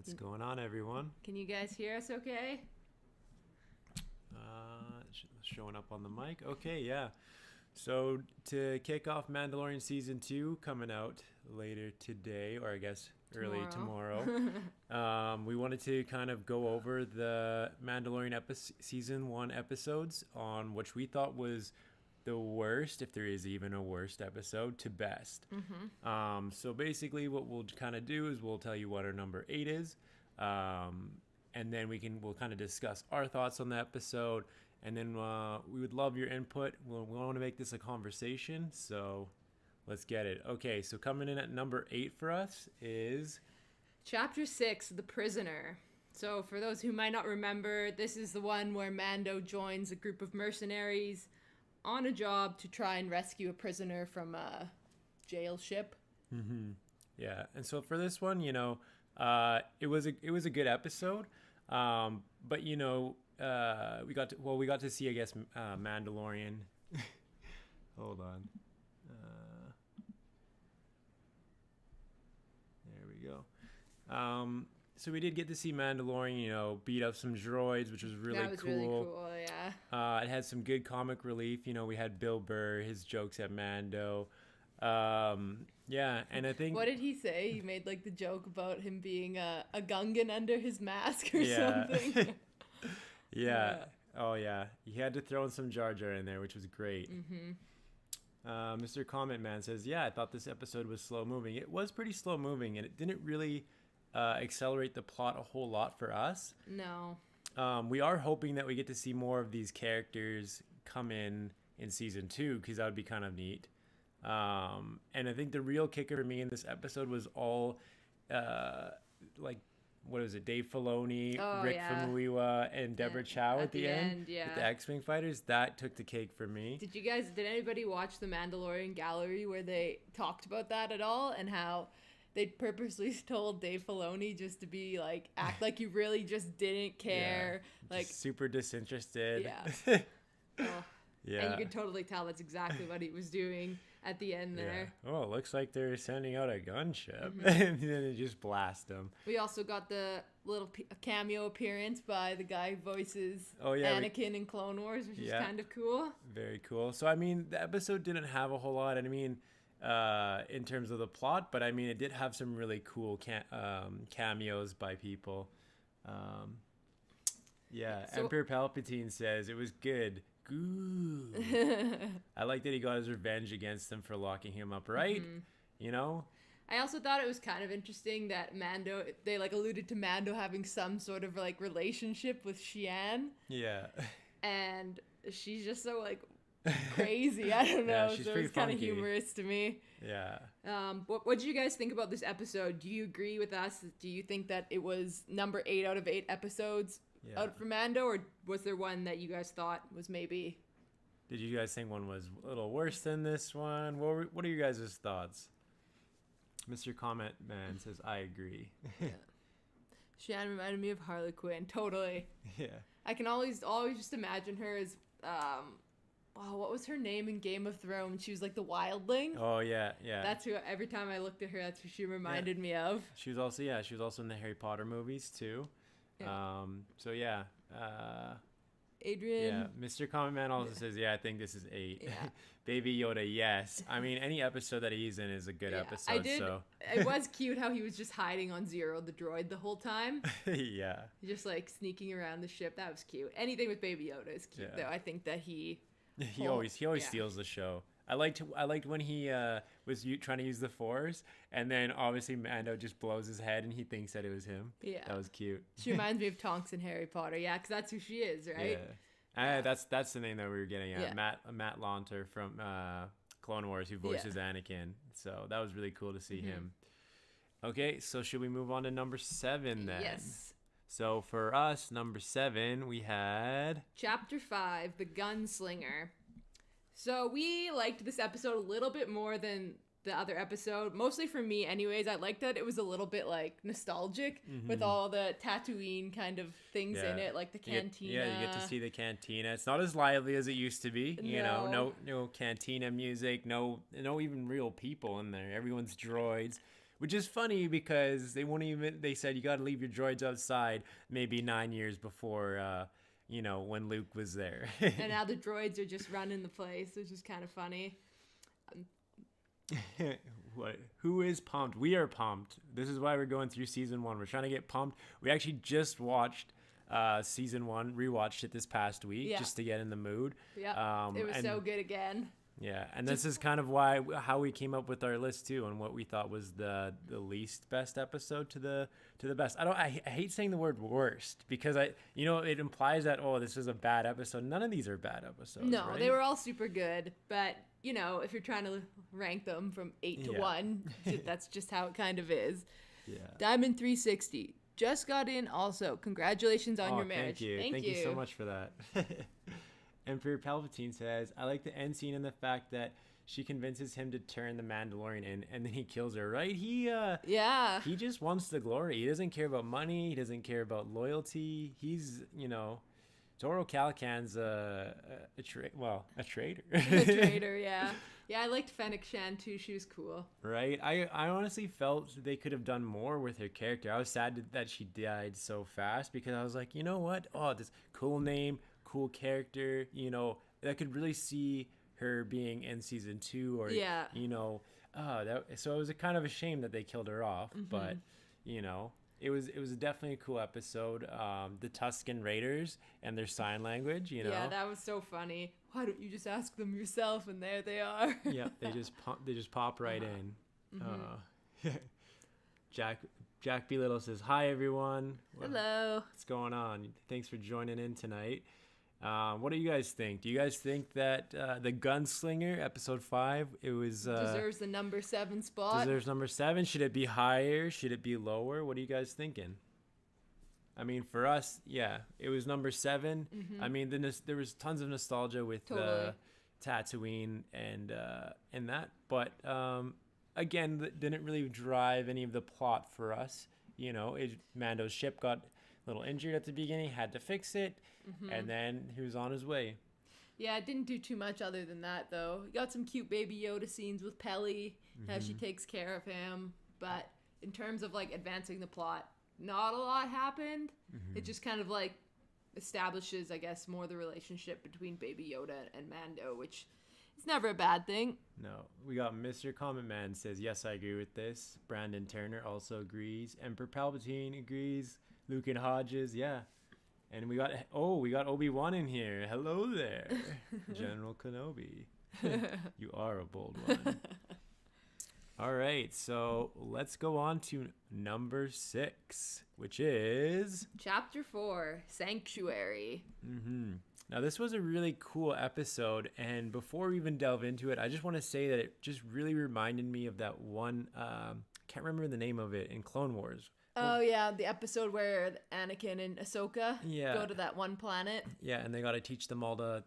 What's going on, everyone? Can you guys hear us okay? Showing up on the mic. Okay, yeah. So to kick off Mandalorian Season 2 coming out later today, or I guess early tomorrow, we wanted to kind of go over the Mandalorian Season 1 episodes on which we thought was the worst, if there is even a worst episode, to best. So basically what we'll kind of do is we'll tell you what our number 8 is, and then we'll kind of discuss our thoughts on the episode, and then we would love your input. We want to make this a conversation, so let's get it. Okay, so coming in at number 8 for us is Chapter 6, The Prisoner. So for those who might not remember, this is the one where Mando joins a group of mercenaries on a job to try and rescue a prisoner from a jail ship. Yeah, and so for this one, it was a good episode, but we got to see, I guess, Mandalorian. Hold on. There we go. So we did get to see Mandalorian, beat up some droids, which was really cool. That was really cool, yeah. It had some good comic relief. We had Bill Burr, his jokes at Mando. Yeah, and I think... What did he say? He made, the joke about him being a Gungan under his mask or something. Yeah. Oh, yeah. He had to throw in some Jar Jar in there, which was great. Mr. Comment Man says, yeah, I thought this episode was slow-moving. It was pretty slow-moving, and it didn't really... accelerate the plot a whole lot for us. No. We are hoping that we get to see more of these characters come in season 2, because that would be kind of neat. And I think the real kicker for me in this episode was all what was it, Dave Filoni, Rick Famuyiwa, and Deborah Chow at the end with the X-Wing fighters. That took the cake for me. Did anybody watch the Mandalorian Gallery where they talked about that at all, and how they purposely told Dave Filoni just to be act like you really just didn't care, just super disinterested. Yeah. Yeah, and you could totally tell that's exactly what he was doing at the end there. Oh, it looks like they're sending out a gunship, and then they just blast them. We also got the little cameo appearance by the guy who voices Anakin in Clone Wars, which is kind of cool. Very cool. So I mean, the episode didn't have a whole lot. In terms of the plot, but it did have some really cool cameos by people. Emperor Palpatine says it was good. I like that he got his revenge against them for locking him up, right? I also thought it was kind of interesting that they alluded to Mando having some sort of relationship with Xi'an. Yeah. And she's just so crazy. I don't know. She's so it's kind of humorous to me. Yeah. What did you guys think about this episode? Do you agree with us? Do you think that it was number 8 out of 8 episodes out for Mando, or was there one that you guys thought was maybe... Did you guys think one was a little worse than this one? What are you guys' thoughts? Mr. Comment Man says, I agree. Xi'an reminded me of Harley Quinn. Totally. Yeah. I can always just imagine her as... what was her name in Game of Thrones? She was the wildling. Oh, yeah. That's who, every time I looked at her, that's who she reminded me of. She was also in the Harry Potter movies, too. Yeah. Adrian. Yeah, Mr. Comment Man also says, I think this is 8. Yeah. Baby Yoda, yes. Any episode that he's in is a good episode. It was cute how he was just hiding on Zero, the droid, the whole time. Yeah. Just sneaking around the ship. That was cute. Anything with Baby Yoda is cute, though. I think that he always steals the show. I liked when he was trying to use the Force, and then obviously Mando just blows his head and he thinks that it was him. Yeah, that was cute. She reminds me of Tonks in Harry Potter. Yeah, because that's who she is, right? Yeah, that's the name that we were getting at. Yeah. Matt Launter from Clone Wars, who voices Anakin. So that was really cool to see him. Okay, so should we move on to number 7 then? Yes. So for us, number 7, we had Chapter 5, The Gunslinger. So we liked this episode a little bit more than the other episode. Mostly for me anyways. I liked that it was a little bit nostalgic with all the Tatooine kind of things in it, the cantina. You get to see the cantina. It's not as lively as it used to be. No cantina music, no even real people in there. Everyone's droids. which is funny because they said you got to leave your droids outside maybe 9 years before, when Luke was there. And now the droids are just running the place, which is kind of funny. What? Who is pumped? We are pumped. This is why we're going through season 1. We're trying to get pumped. We actually just watched season 1, rewatched it this past week just to get in the mood. Yeah, it was so good again. Yeah, and this is kind of how we came up with our list too, and what we thought was the least best episode to the best. I hate saying the word worst because it implies that this is a bad episode. None of these are bad episodes. No, right? They were all super good, but if you're trying to rank them from 8 to 1, that's just how it kind of is. Yeah. Diamond 360 just got in. Also, congratulations on your marriage. Thank you so much for that. Emperor Palpatine says, I like the end scene and the fact that she convinces him to turn the Mandalorian in, and then he kills her, right? He just wants the glory. He doesn't care about money. He doesn't care about loyalty. He's, Toro Calican's a traitor. A traitor, yeah. Yeah, I liked Fennec Shan too. She was cool. Right? I honestly felt they could have done more with her character. I was sad that she died so fast because I was like, you know what? Oh, this cool name, cool character, I could really see her being in season 2 or, so it was a kind of a shame that they killed her off, but, it was definitely a cool episode. The Tusken Raiders and their sign language, Yeah, that was so funny. Why don't you just ask them yourself? And there they are. Yeah, they just pop right in. Jack B. Little says, hi, everyone. Hello. What's going on? Thanks for joining in tonight. What do you guys think? Do you guys think that the Gunslinger, episode 5, it was... deserves the number 7 spot? Deserves number 7? Should it be higher? Should it be lower? What are you guys thinking? I mean, for us, yeah, it was number 7. I mean, there was tons of nostalgia with Tatooine and that. But, again, that didn't really drive any of the plot for us. Mando's ship got a little injured at the beginning, had to fix it. And then he was on his way. Yeah, it didn't do too much other than that, though. You got some cute Baby Yoda scenes with Pelly, how she takes care of him. But in terms of, advancing the plot, not a lot happened. It just kind of, establishes, I guess, more the relationship between Baby Yoda and Mando, which is never a bad thing. No. We got Mr. Comment Man says, yes, I agree with this. Brandon Turner also agrees. Emperor Palpatine agrees. Luke and Hodges, yeah. And we got Obi-Wan in here. Hello there, General Kenobi. You are a bold one. All right, so let's go on to number 6, which is... Chapter 4, Sanctuary. Now, this was a really cool episode, and before we even delve into it, I just want to say that it just really reminded me of that one... can't remember the name of it, in Clone Wars. Oh, yeah, the episode where Anakin and Ahsoka go to that one planet. Yeah, and they got to teach them all the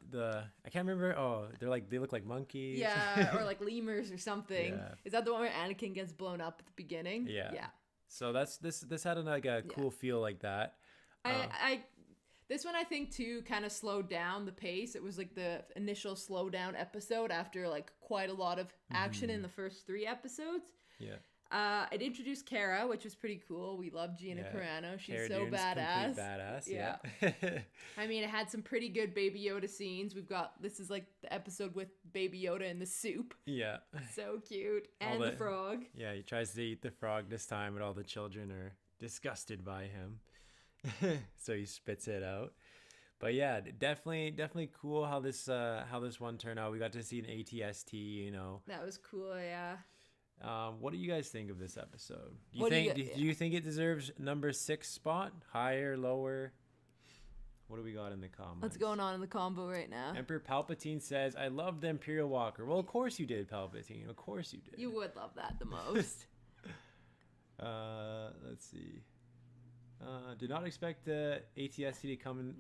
I can't remember. Oh, they look like monkeys. Yeah, or like lemurs or something. Yeah. Is that the one where Anakin gets blown up at the beginning? Yeah. Yeah. So this had a cool feel like that. This one, I think, too, kind of slowed down the pace. It was the initial slowdown episode after quite a lot of action in the first 3 episodes. Yeah. It introduced Cara, which was pretty cool. We love Gina Carano. She's Cara so Dune's badass. Badass, yeah. I mean, it had some pretty good Baby Yoda scenes. This is the episode with Baby Yoda in the soup. Yeah. So cute. And the frog. Yeah, he tries to eat the frog this time, but all the children are disgusted by him. So he spits it out. But yeah, definitely cool how this one turned out. We got to see an ATST, That was cool, yeah. What do you guys think of this episode? Do you think it deserves number 6 spot? Higher, lower? What do we got in the comments? What's going on in the combo right now? Emperor Palpatine says, I love the Imperial Walker. Well, of course you did, Palpatine. Of course you did. You would love that the most. Let's see. Did not expect the ATST to come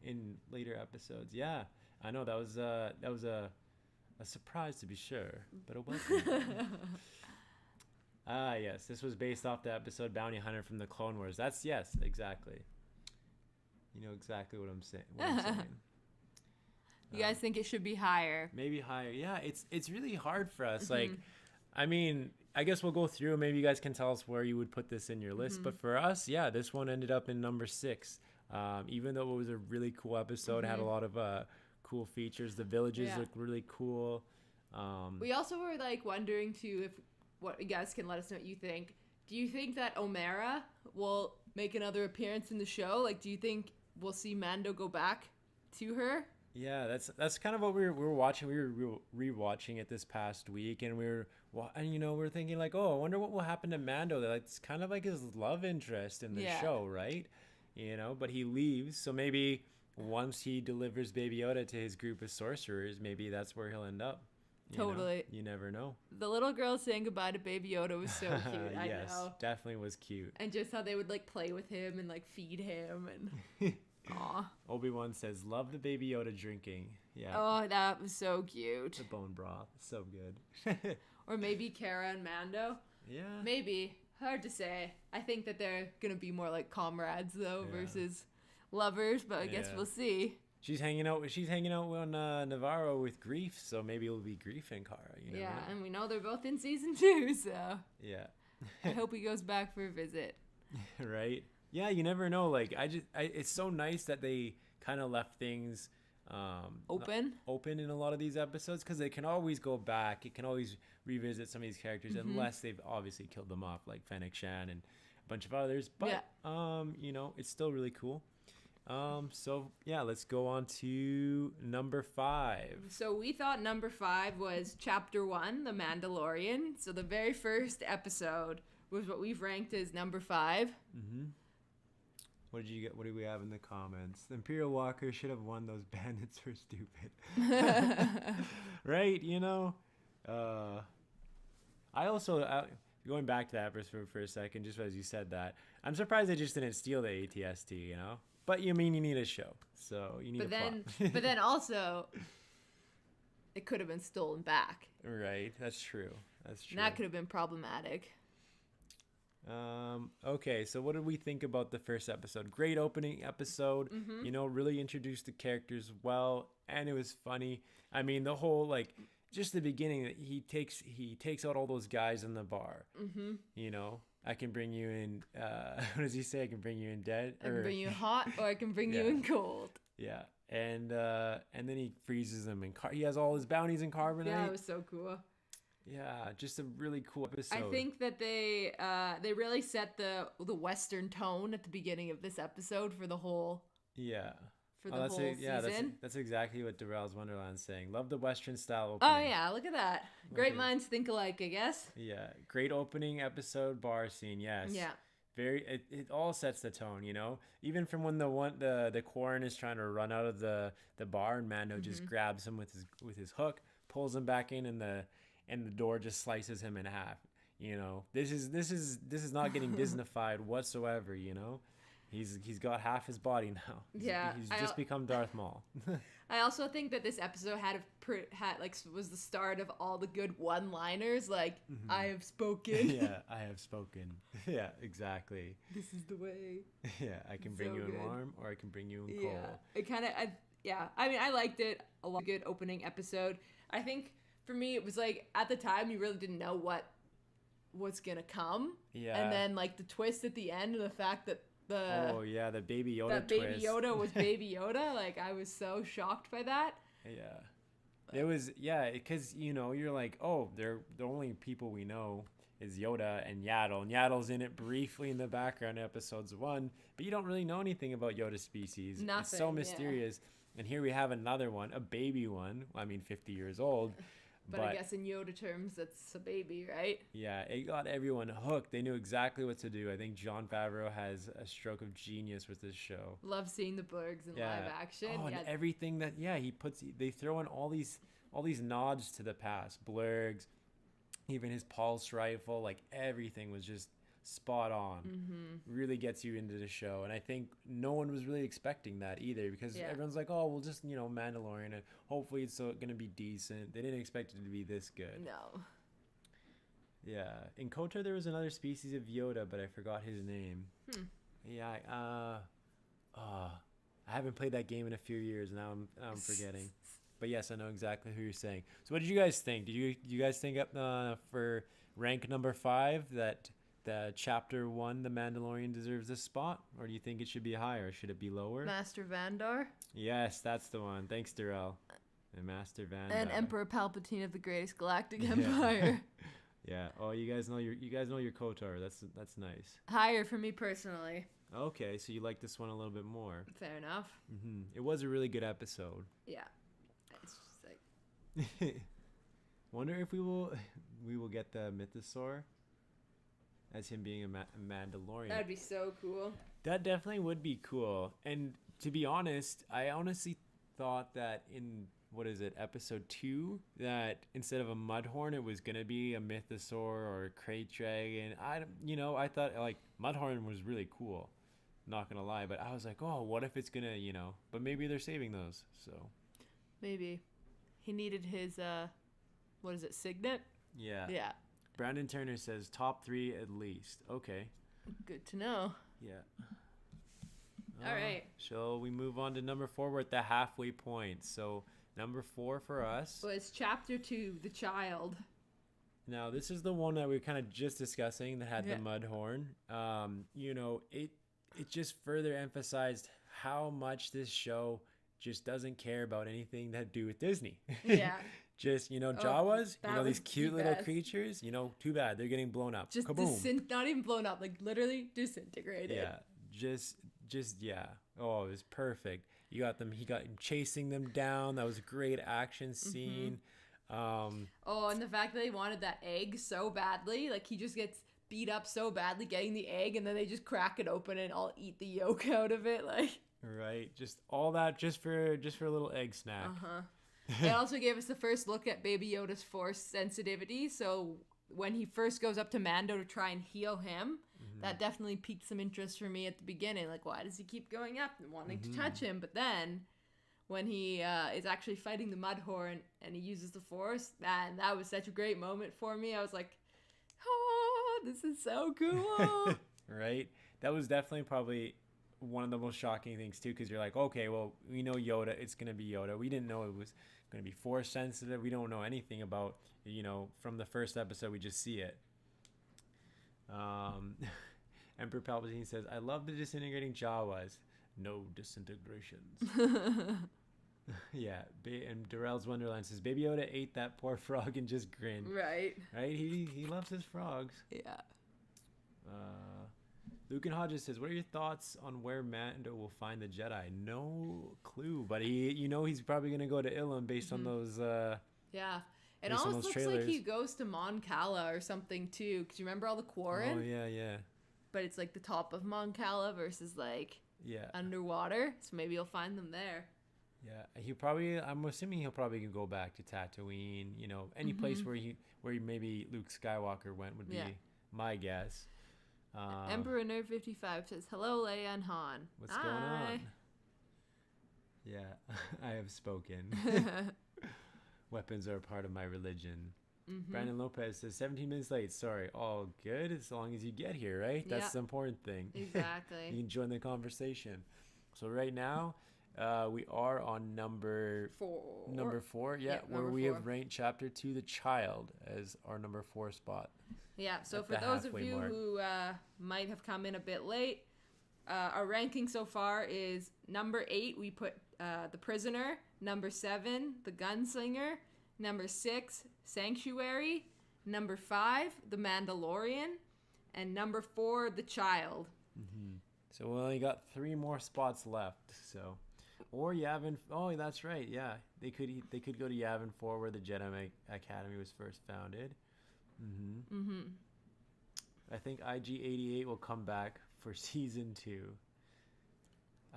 in later episodes. Yeah, I know that was a surprise to be sure, but a welcome. Yes, this was based off the episode Bounty Hunter from the Clone Wars. Yes, exactly. You know exactly what I'm saying. You guys think it should be higher? Maybe higher. Yeah, it's really hard for us. I mean, I guess we'll go through. Maybe you guys can tell us where you would put this in your list. But for us, yeah, this one ended up in number 6. Even though it was a really cool episode, had a lot of cool features. The villages look really cool. We also were like wondering too if what you guys can let us know what you think. Do you think that Omera will make another appearance in the show? Like, do you think we'll see Mando go back to her? Yeah, that's kind of what we were watching. We were rewatching it this past week, and we were thinking like, oh, I wonder what will happen to Mando. Like, it's kind of like his love interest in the show, right? But he leaves, so maybe once he delivers Baby Yoda to his group of sorcerers, maybe that's where he'll end up. Totally. You never know. The little girl saying goodbye to Baby Yoda was so cute. I know. Definitely was cute. And just how they would like play with him and like feed him and. Aw. Obi-Wan says, "Love the Baby Yoda drinking." Yeah. Oh, that was so cute. The bone broth, so good. Or maybe Cara and Mando. Yeah. Maybe. Hard to say. I think that they're gonna be more like comrades though versus lovers, but I guess we'll see. She's hanging out on Navarro with Grief, so maybe it'll be Grief and Cara. Yeah, and we know they're both in season 2, so yeah. I hope he goes back for a visit. Right. Yeah, you never know. Like, it's so nice that they kind of left things open in a lot of these episodes, because they can always go back. It can always revisit some of these characters, unless they've obviously killed them off, like Fennec Shan and a bunch of others. But it's still really cool. So yeah, let's go on to number 5. So we thought number 5 was Chapter 1, The Mandalorian. So the very first episode was what we've ranked as number 5. Mm-hmm. What did you get? What do we have in the comments? Imperial Walker should have won. Those bandits were stupid. Right? I also, going back to that for a second, just as you said that, I'm surprised they just didn't steal the ATST, But you need a show, so you need a plot. But then also, it could have been stolen back. Right, that's true. And that could have been problematic. Okay, so what did we think about the first episode? Great opening episode. Really introduced the characters well, and it was funny. I mean, the whole just the beginning, he takes out all those guys in the bar. I can bring you in. What does he say? I can bring you in dead. I can bring you in hot, or I can bring you in cold. Yeah, and then he freezes them in he has all his bounties in carbonite. Yeah, it was so cool. Yeah, just a really cool episode. I think that they really set the Western tone at the beginning of this episode for the whole. Yeah. For the whole season. That's exactly what Darrell's Wonderland's saying. Love the Western style opening. Oh yeah, look at that. Great minds think alike, I guess. Yeah, great opening episode bar scene. Yes. Yeah. It all sets the tone, Even from when the Quarren is trying to run out of the bar, and Mando just grabs him with his hook, pulls him back in, and the door just slices him in half. This is not getting Disneyfied whatsoever. He's got half his body now. He's just become Darth Maul. I also think that this episode was the start of all the good one-liners, like I have spoken. Yeah, I have spoken. Yeah, exactly. This is the way. Yeah, I can bring you in warm, or I can bring you in cold. Yeah, it kind of. I mean, I liked it. A lot of good opening episode. I think for me, it was like at the time you really didn't know what was gonna come. Yeah. And then the twist at the end, and the fact that the Baby Yoda that twist. Baby Yoda was Baby Yoda. I was so shocked by that. Yeah. It was, because, you're like, oh, they're the only people we know is Yoda and Yaddle. And Yaddle's in it briefly in the background in episodes 1, but you don't really know anything about Yoda's species. Nothing, it's so mysterious. Yeah. And here we have another one, a baby one. I mean, 50 years old. But I guess in Yoda terms, that's a baby, right? Yeah, it got everyone hooked. They knew exactly what to do. I think Jon Favreau has a stroke of genius with this show. Love seeing the Blurgs in live action. Oh, and everything that they throw in all these nods to the past. Blurgs, even his pulse rifle, everything was just spot on. Really gets you into the show, and I think no one was really expecting that either, because everyone's like, oh, we'll just Mandalorian, and hopefully it's gonna be decent. They didn't expect it to be this good. No. Yeah, in KOTOR there was another species of Yoda, but I forgot his name. Yeah, I haven't played that game in a few years, now I'm forgetting. But yes, I know exactly who you're saying. So what did you guys think? Did you guys think for rank number 5 that the chapter 1 The Mandalorian deserves this spot, or do you think it should be higher? Should it be lower? Master Vandar. Yes, that's the one. Thanks, Darrell. And Master Vandar. And Emperor Palpatine of the Greatest Galactic Empire. Yeah. Oh, you guys know your KOTOR. That's nice. Higher for me personally. Okay, so you like this one a little bit more. Fair enough. Mm-hmm. It was a really good episode. Yeah. It's just like. Wonder if we will get the mythosaur as him being a Mandalorian. That'd be so cool. That definitely would be cool. And to be honest, I honestly thought that in episode 2, that instead of a Mudhorn, it was gonna be a mythosaur or a crate dragon. I thought like Mudhorn was really cool. Not gonna lie, but I was like, oh, what if it's gonna, but maybe they're saving those. So maybe he needed his signet? Yeah. Yeah. Brandon Turner says top 3 at least. Okay. Good to know. Yeah. All right. Shall we move on to number 4? We're at the halfway point. So number 4 for us was chapter 2, The Child. Now this is the one that we were kind of just discussing that had the Mudhorn. It just further emphasized how much this show just doesn't care about anything that do with Disney. Yeah. Just, Jawas, these cute little creatures, too bad. They're getting blown up. Just not even blown up, like literally disintegrated. Yeah, yeah. Oh, it was perfect. He got him chasing them down. That was a great action scene. Mm-hmm. And the fact that they wanted that egg so badly, like he just gets beat up so badly getting the egg, and then they just crack it open and all eat the yolk out of it, like. Right, just all that just for a little egg snack. It also gave us the first look at Baby Yoda's force sensitivity. So when he first goes up to Mando to try and heal him, that definitely piqued some interest for me at the beginning. Like, why does he keep going up and wanting to touch him? But then when he is actually fighting the Mudhorn and he uses the force, man, that was such a great moment for me. I was like, oh, this is so cool. Right? That was definitely probably one of the most shocking things too, because you're like, okay, well, we know Yoda, it's gonna be Yoda. We didn't know it was gonna be force sensitive. We don't know anything about, from the first episode. We just see it. Emperor Palpatine says, I love the disintegrating Jawas. No disintegrations. Yeah. And Darrell's Wonderland says, Baby Yoda ate that poor frog and just grinned. Right. He loves his frogs. Yeah. Luke and Hodges says, what are your thoughts on where Mando will find the Jedi? No clue, but he's probably going to go to Ilum based on those... yeah. It almost looks like he goes to Mon Cala or something, too, because you remember all the Quarren? Oh, yeah. But it's like the top of Mon Cala versus underwater, so maybe you'll find them there. Yeah, I'm assuming he'll probably go back to Tatooine, any place where maybe Luke Skywalker went would be my guess. Emperor Nerd 55 says, hello, Leia and Han. What's going on? Yeah, I have spoken. Weapons are a part of my religion. Brandon Lopez says, 17 minutes late. Sorry. All good as long as you get here, right? That's the important thing. Exactly. You can join the conversation. So right now, we are on number 4. Number 4, where we have ranked chapter 2, The Child, as our number 4 spot. Yeah, so for those of you who might have come in a bit late, our ranking so far is number 8, we put The Prisoner, number 7, The Gunslinger, number 6, Sanctuary, number 5, The Mandalorian, and number 4, The Child. So we only got 3 more spots left, so... Or Yavin... Oh, that's right, yeah. They could go to Yavin 4, where the Jedi Academy was first founded. I think IG-88 will come back for season 2.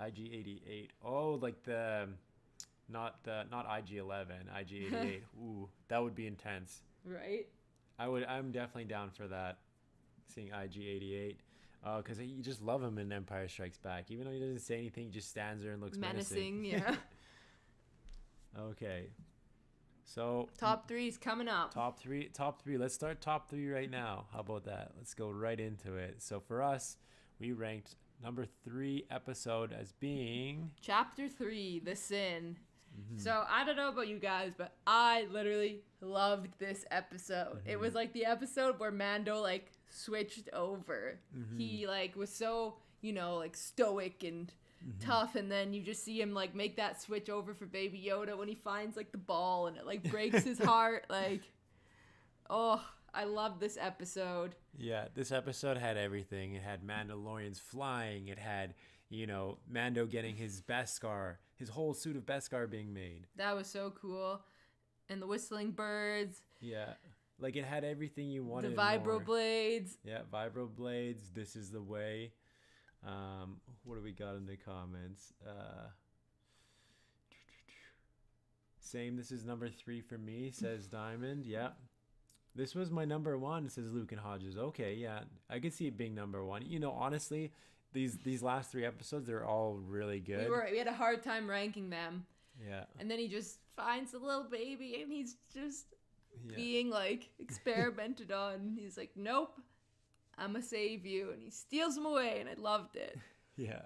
IG-88. Oh, like not IG-11, IG-88. Ooh, that would be intense. Right? I'm definitely down for that. Seeing IG-88. Because you just love him in Empire Strikes Back. Even though he doesn't say anything, he just stands there and looks menacing. Yeah. Okay. So top 3 is coming up. Top three. Let's start top 3 right now. How about that? Let's go right into it. So for us, we ranked number 3 episode as being chapter 3, The Sin. So I don't know about you guys, but I literally loved this episode. It was like the episode where Mando like switched over. He like was so, like stoic and tough, and then you just see him like make that switch over for Baby Yoda when he finds like the ball and it like breaks his heart. Like, oh, I love this episode. Yeah, this episode had everything. It had Mandalorians flying. It had, Mando getting his Beskar, his whole suit of Beskar being made. That was so cool. And the whistling birds. Yeah. Like it had everything you wanted. The vibro blades. Yeah, vibro blades. This is the way. What do we got in the comments? Same. This is number 3 for me, says Diamond. Yeah. This was my number 1, says Luke and Hodges. Okay, yeah. I could see it being number 1. Honestly, these last 3 episodes, they're all really good. We had a hard time ranking them. Yeah. And then he just finds a little baby and he's just being like experimented on. He's like, nope, I'm gonna save you. And he steals him away, and I loved it. Yeah.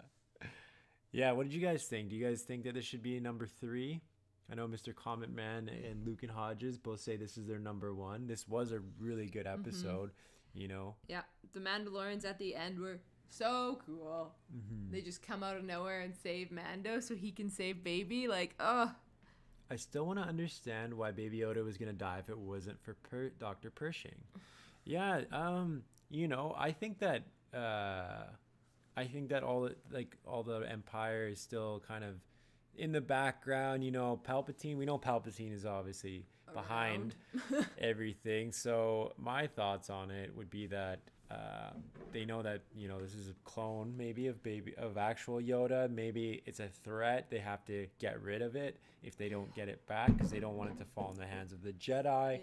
Yeah, what did you guys think? Do you guys think that this should be number 3? I know Mr. Comment Man and Luke and Hodges both say this is their number 1. This was a really good episode, Yeah, the Mandalorians at the end were so cool. They just come out of nowhere and save Mando so he can save Baby. Like, oh. I still want to understand why Baby Yoda was going to die if it wasn't for Dr. Pershing. Yeah, I think that all the Empire is still kind of in the background. Palpatine. We know Palpatine is obviously behind everything. So my thoughts on it would be that they know that this is a clone maybe of actual Yoda. Maybe it's a threat. They have to get rid of it if they don't get it back, because they don't want it to fall in the hands of the Jedi.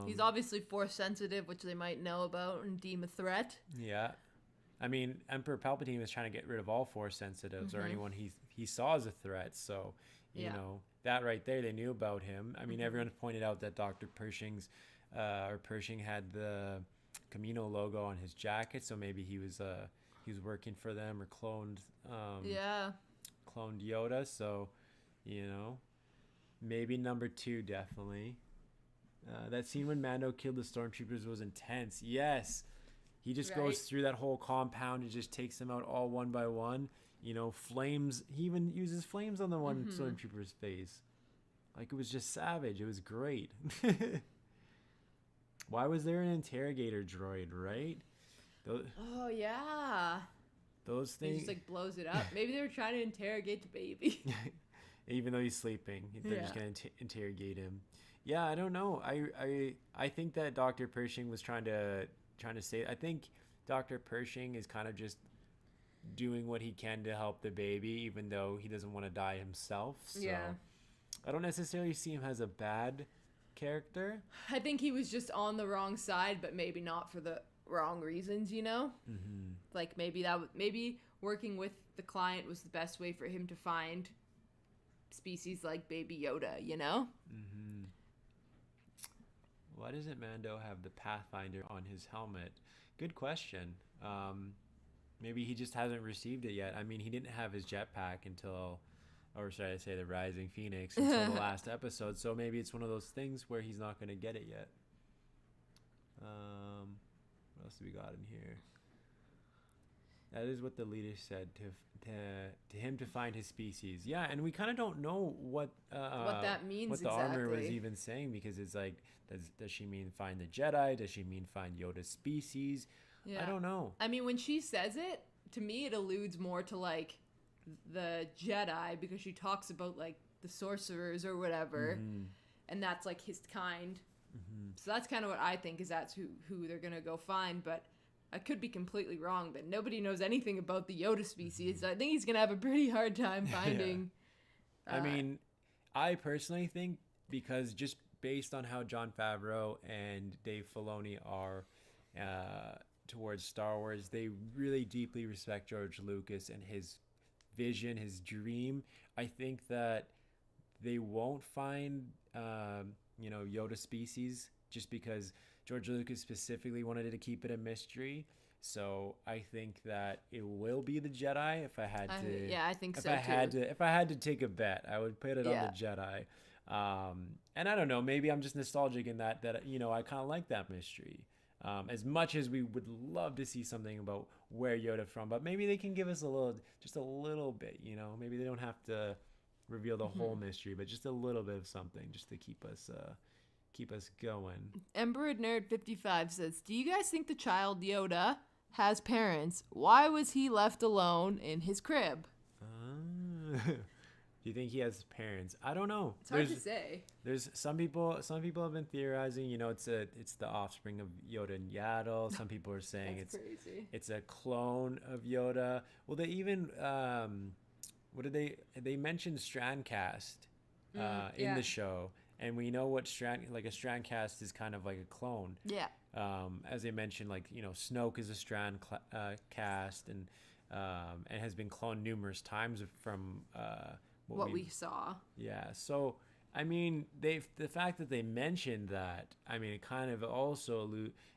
He's obviously Force sensitive, which they might know about and deem a threat. Yeah. I mean, Emperor Palpatine was trying to get rid of all Force sensitives or anyone he saw as a threat. So, you know, that right there, they knew about him. I mean, everyone pointed out that Dr. Pershing had the Camino logo on his jacket, so maybe he was working for them or cloned Yoda. So, maybe number 2 definitely. That scene when Mando killed the stormtroopers was intense. Yes. He just goes through that whole compound and just takes them out all one by one. Flames. He even uses flames on the one stormtrooper's face. Like, it was just savage. It was great. Why was there an interrogator droid, right? Oh, yeah. Those things. He just, like, blows it up. Maybe they were trying to interrogate the baby. Even though he's sleeping. They're just going to interrogate him. Yeah, I don't know. I think that Dr. Pershing was trying to say. I think Dr. Pershing is kind of just doing what he can to help the baby, even though he doesn't want to die himself. So I don't necessarily see him as a bad character. I think he was just on the wrong side, but maybe not for the wrong reasons, Like maybe working with the client was the best way for him to find species like Baby Yoda, Why doesn't Mando have the Pathfinder on his helmet? Good question. Maybe he just hasn't received it yet. I mean, he didn't have his jetpack until, or should I say the Rising Phoenix, until the last episode. So maybe it's one of those things where he's not going to get it yet. What else do we got in here? That is what the leader said to him to find his species. Yeah, and we kind of don't know what that means. What the armor was even saying, because it's like, does she mean find the Jedi? Does she mean find Yoda's species? Yeah. I don't know. I mean, when she says it, to me, it alludes more to like the Jedi, because she talks about like the sorcerers or whatever, and that's like his kind. So that's kind of what I think is that's who they're gonna go find, but I could be completely wrong, but nobody knows anything about the Yoda species. So I think he's going to have a pretty hard time finding. I mean, I personally think, because just based on how Jon Favreau and Dave Filoni are towards Star Wars, they really deeply respect George Lucas and his vision, his dream. I think that they won't find, Yoda species, just because George Lucas specifically wanted to keep it a mystery. So I think that it will be the Jedi. If I had to, yeah, I think if so I too. if I had to take a bet, I would put it on the Jedi. And I don't know, maybe I'm just nostalgic in that I kind of like that mystery. As much as we would love to see something about where Yoda from, but maybe they can give us just a little bit. Maybe they don't have to reveal the whole mystery, but just a little bit of something, just to keep us going. Emperor Nerd 55 says, "Do you guys think the child Yoda has parents? Why was he left alone in his crib?" Do you think he has parents? I don't know. It's hard to say. There's some people have been theorizing, it's the offspring of Yoda and Yaddle. Some people are saying it's a clone of Yoda. Well, they even they mentioned Strandcast in the show, and we know what a Strandcast is kind of like a clone. Yeah. As they mentioned, Snoke is a Strandcast and has been cloned numerous times from what we saw. Yeah. So, I mean, the fact that they mentioned that, I mean, it kind of also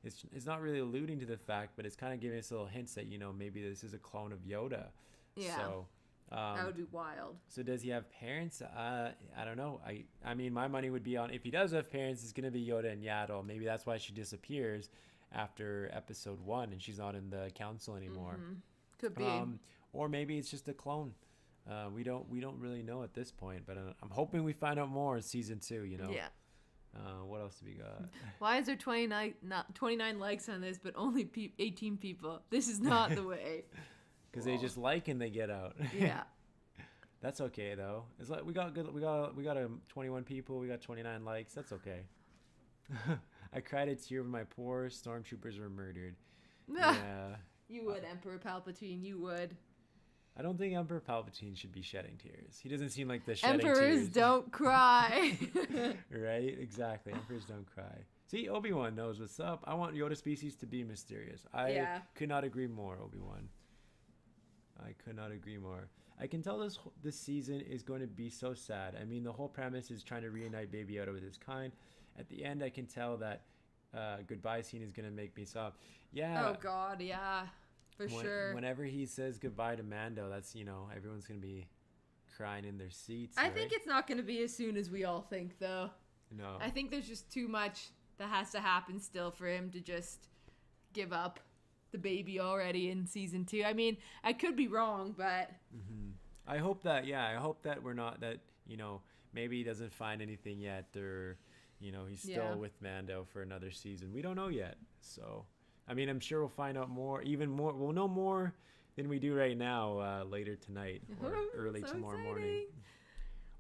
it's not really alluding to the fact, but it's kind of giving us little hints that, maybe this is a clone of Yoda. Yeah. So, that would be wild. So does he have parents? I don't know. I mean, my money would be on, if he does have parents, it's going to be Yoda and Yaddle. Maybe that's why she disappears after episode 1 and she's not in the council anymore. Could be. Or maybe it's just a clone. We don't really know at this point, but I'm hoping we find out more in season 2. Yeah. What else do we got? Why is there 29 likes on this, but only 18 people? This is not the way. Because they just like and they get out. Yeah. That's okay though. It's like we got 21 people. We got 29 likes. That's okay. I cried a tear when my poor stormtroopers were murdered. Yeah. You would, Emperor Palpatine. You would. I don't think Emperor Palpatine should be shedding tears. He doesn't seem like the shedding Emperors tears. Emperors don't cry. Right? Exactly. Emperors don't cry. See, Obi-Wan knows what's up. I want Yoda species to be mysterious. I could not agree more, Obi-Wan. I could not agree more. I can tell this season is going to be so sad. I mean, the whole premise is trying to reunite Baby Yoda with his kind. At the end, I can tell that goodbye scene is going to make me sob. Yeah. Oh, God, yeah. For sure. Whenever he says goodbye to Mando, that's, everyone's going to be crying in their seats. I think it's not going to be as soon as we all think, though. No. I think there's just too much that has to happen still for him to just give up the baby already in season 2. I mean, I could be wrong, but I hope that we're not that, maybe he doesn't find anything yet, or he's still with Mando for another season. We don't know yet. So, I mean, I'm sure we'll find out more, even more. We'll know more than we do right now later tonight or early tomorrow morning.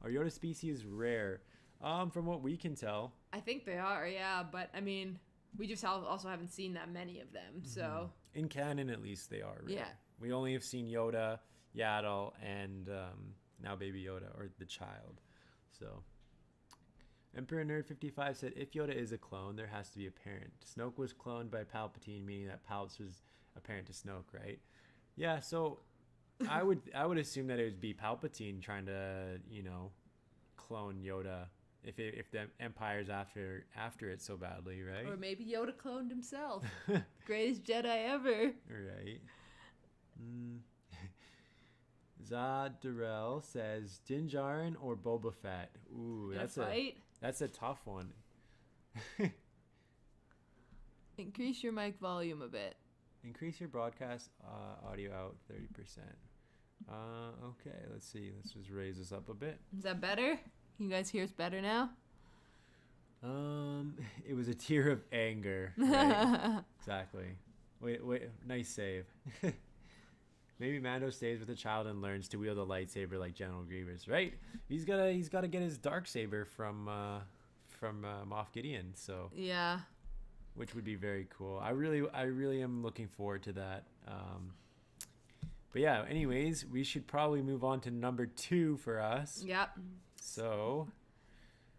Are Yoda species rare? From what we can tell, I think they are, yeah, but I mean, we just also haven't seen that many of them, so in canon at least they are rare. Yeah, we only have seen Yoda, Yaddle, and now Baby Yoda, or the child. So Emperor Nerd 55 said, if Yoda is a clone, there has to be a parent. Snoke was cloned by Palpatine, meaning that Palps was a parent to Snoke, right? Yeah, so I would assume that it would be Palpatine trying to clone Yoda. If the Empire's after it so badly, right? Or maybe Yoda cloned himself. Greatest Jedi ever. Right. Zad Durrell says Din Djarin or Boba Fett. Ooh, that's a tough one. Increase your mic volume a bit. Increase your broadcast audio out 30%. Okay, let's see. Let's just raise this up a bit. Is that better? You guys hear us better now? It was a tear of anger. Right? Exactly. Wait, nice save. Maybe Mando stays with the child and learns to wield a lightsaber like General Grievous, right? He's gotta get his dark saber from Moff Gideon. So yeah, which would be very cool. I really am looking forward to that. But yeah, anyways, we should probably move on to number 2 for us. Yep. So,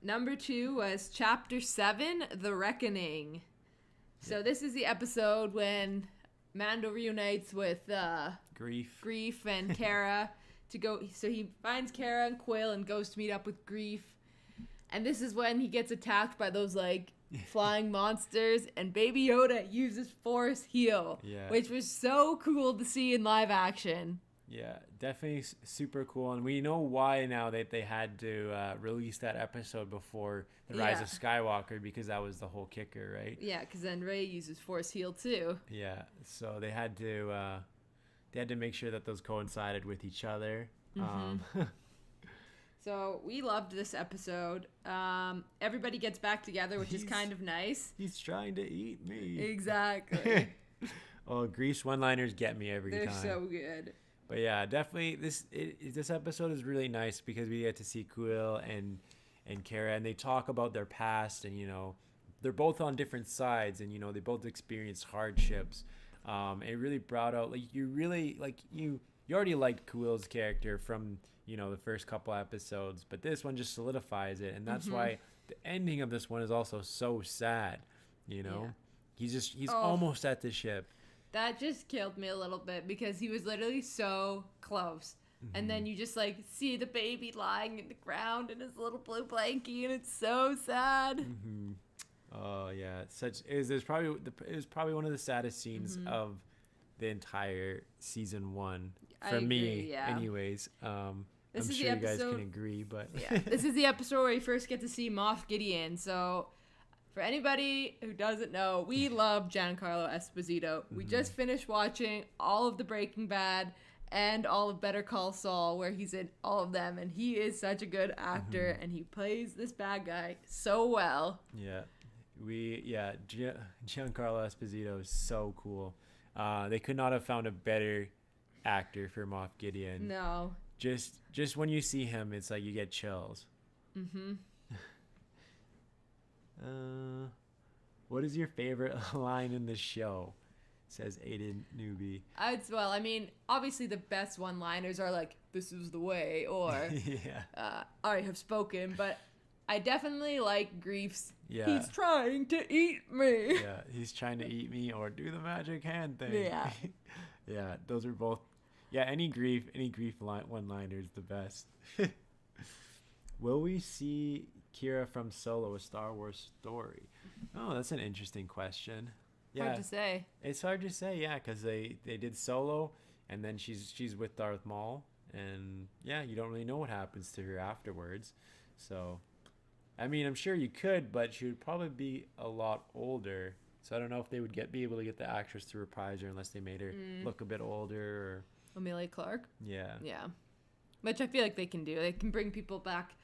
number 2 was Chapter 7, The Reckoning. So this is the episode when Mando reunites with Greef and Cara to go. So he finds Cara and Quill and goes to meet up with Greef. And this is when he gets attacked by those flying monsters, and Baby Yoda uses Force Heal, which was so cool to see in live action. Yeah, definitely super cool. And we know why now that they had to release that episode before The Rise of Skywalker, because that was the whole kicker, right? Yeah, because then Rey uses Force Heal too. Yeah, so they had to make sure that those coincided with each other. So we loved this episode. Everybody gets back together, which is kind of nice. He's trying to eat me. Exactly. Oh, Grease one-liners get me every time. They're so good. But yeah, definitely this episode is really nice because we get to see Quill and Kara, and they talk about their past, and they're both on different sides, and they both experienced hardships. And it really brought out you already liked Quill's character from the first couple episodes, but this one just solidifies it, and that's why the ending of this one is also so sad. He's almost at the ship. That just killed me a little bit because he was literally so close. And then you just see the baby lying in the ground in his little blue blankie, and it's so sad. Oh yeah, it was probably one of the saddest scenes of the entire season 1 for me. Anyways, I'm sure you guys can agree, but this is the episode where you first get to see Moff Gideon. So for anybody who doesn't know, we love Giancarlo Esposito. We just finished watching all of the Breaking Bad and all of Better Call Saul, where he's in all of them, and he is such a good actor, and he plays this bad guy so well. Giancarlo Esposito is so cool. They could not have found a better actor for Moff Gideon. No. Just when you see him, it's like you get chills. What is your favorite line in the show? Says Aiden Newbie. Obviously the best one-liners are like, "This is the way," or "I have spoken," but I definitely like Grief's. He's trying to eat me. Yeah, he's trying to eat me, or do the magic hand thing. Yeah. Yeah, those are both. Yeah, any grief one-liner is the best. Will we see Kira from Solo, a Star Wars story? Oh, that's an interesting question. Yeah, hard to say. It's hard to say, yeah, because they did Solo, and then she's with Darth Maul, and you don't really know what happens to her afterwards. So, I'm sure you could, but she would probably be a lot older. So I don't know if they would be able to get the actress to reprise her unless they made her look a bit older. Or Amelia Clark. Yeah. Which I feel like they can do. They can bring people back.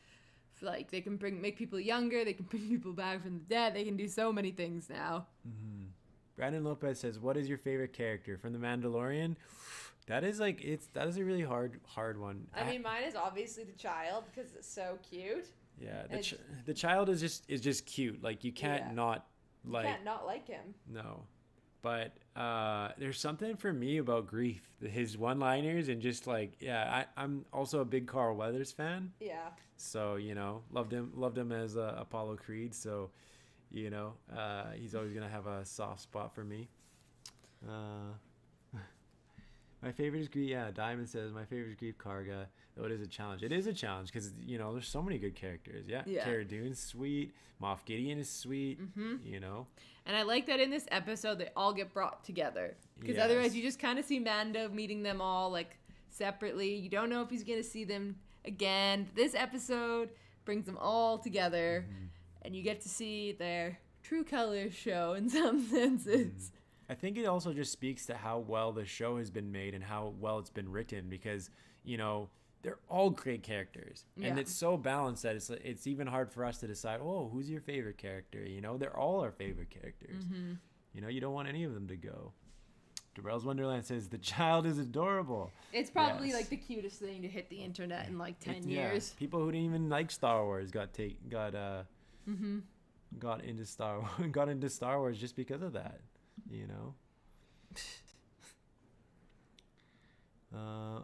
They can make people younger. They can bring people back from the dead. They can do so many things now. Brandon Lopez says, "What is your favorite character from The Mandalorian?" That is a really hard one. Mine is obviously the child because it's so cute. Yeah, the child is just cute. Like you can't not like. You can't not like him. No, but there's something for me about Grief, his one-liners, and just I'm also a big Carl Weathers fan. Yeah. So loved him as Apollo Creed. So he's always gonna have a soft spot for me. My favorite is Grief. Yeah, Diamond says my favorite is Grief Karga. Though it is a challenge. It is a challenge because there's so many good characters. Yeah. Cara Dune's sweet. Moff Gideon is sweet. And I like that in this episode they all get brought together, because otherwise you just kind of see Mando meeting them all separately. You don't know if he's gonna see them again. This episode brings them all together, and you get to see their true colors show in some senses. I think it also just speaks to how well the show has been made and how well it's been written, because they're all great characters, and it's so balanced that it's even hard for us to decide, who's your favorite character. They're all our favorite characters. You don't want any of them to go. Darrell's Wonderland says the child is adorable. It's probably the cutest thing to hit the internet in 10 years. People who didn't even like Star Wars got into Star Wars just because of that.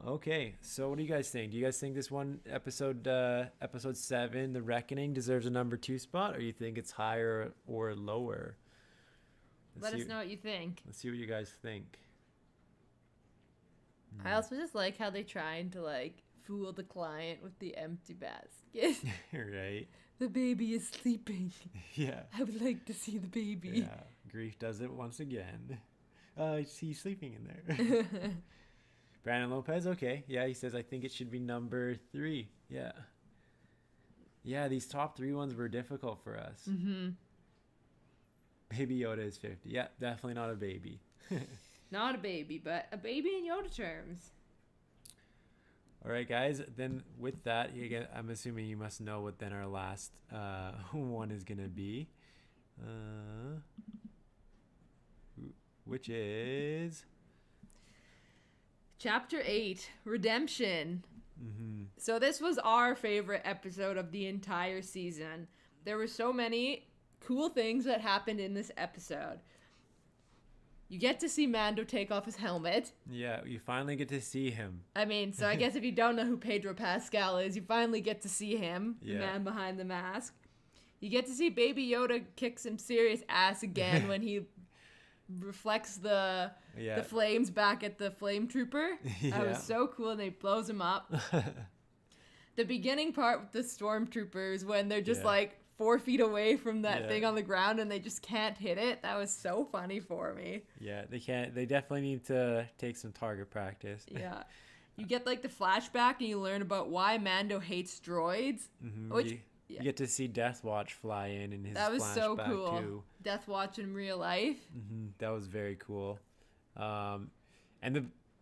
Okay, so what do you guys think? Do you guys think this one episode 7, The Reckoning, deserves a number 2 spot, or you think it's higher or lower? Let us know what you think. Let's see what you guys think. I also just like how they trying to fool the client with the empty basket. Right. The baby is sleeping. Yeah. I would like to see the baby. Yeah. Greef does it once again. I see sleeping in there. Brandon Lopez, okay. Yeah, he says, I think it should be number 3. Yeah. Yeah, these top 3 ones were difficult for us. Mm-hmm. Baby Yoda is 50. Yeah, definitely not a baby. Not a baby, but a baby in Yoda terms. All right, guys. Then with that, I'm assuming you must know what then our last one is going to be. Which is... Chapter 8, Redemption. Mm-hmm. So this was our favorite episode of the entire season. There were so many cool things that happened in this episode. You get to see Mando take off his helmet. Yeah, you finally get to see him. I mean, so I guess if you don't know who Pedro Pascal is, you finally get to see him, the man behind the mask. You get to see Baby Yoda kick some serious ass again when he reflects the flames back at the flame trooper. That was so cool, and they blows him up. The beginning part with the stormtroopers when they're just like 4 feet away from that thing on the ground and they just can't hit it. That was so funny for me. Yeah, they can't. They definitely need to take some target practice. Yeah. You get like the flashback and you learn about why Mando hates droids. Mm-hmm. Which you get to see Death Watch fly in his that was flashback so cool. too. Death Watch in real life. Mm-hmm. That was very cool. And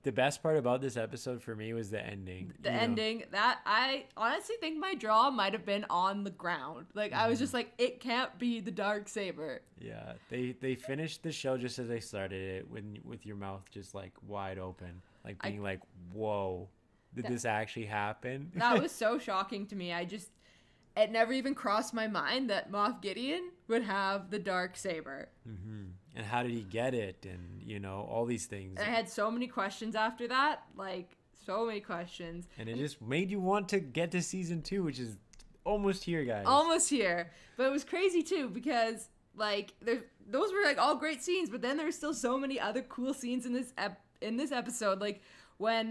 the best part about this episode for me was the ending. The ending, that I honestly think my jaw might have been on the ground. Like I was just like, it can't be the Darksaber. Yeah, they finished the show just as they started it, with your mouth just like wide open, like being like, "Whoa, did this actually happen?" That was so shocking to me. It never even crossed my mind that Moff Gideon would have the Darksaber. Mm-hmm. And how did he get it? And, all these things. I had so many questions after that. Like, so many questions. And it just made you want to get to season 2, which is almost here, guys. Almost here. But it was crazy, too, because, like, those were, like, all great scenes. But then there were still so many other cool scenes in this episode. Like, when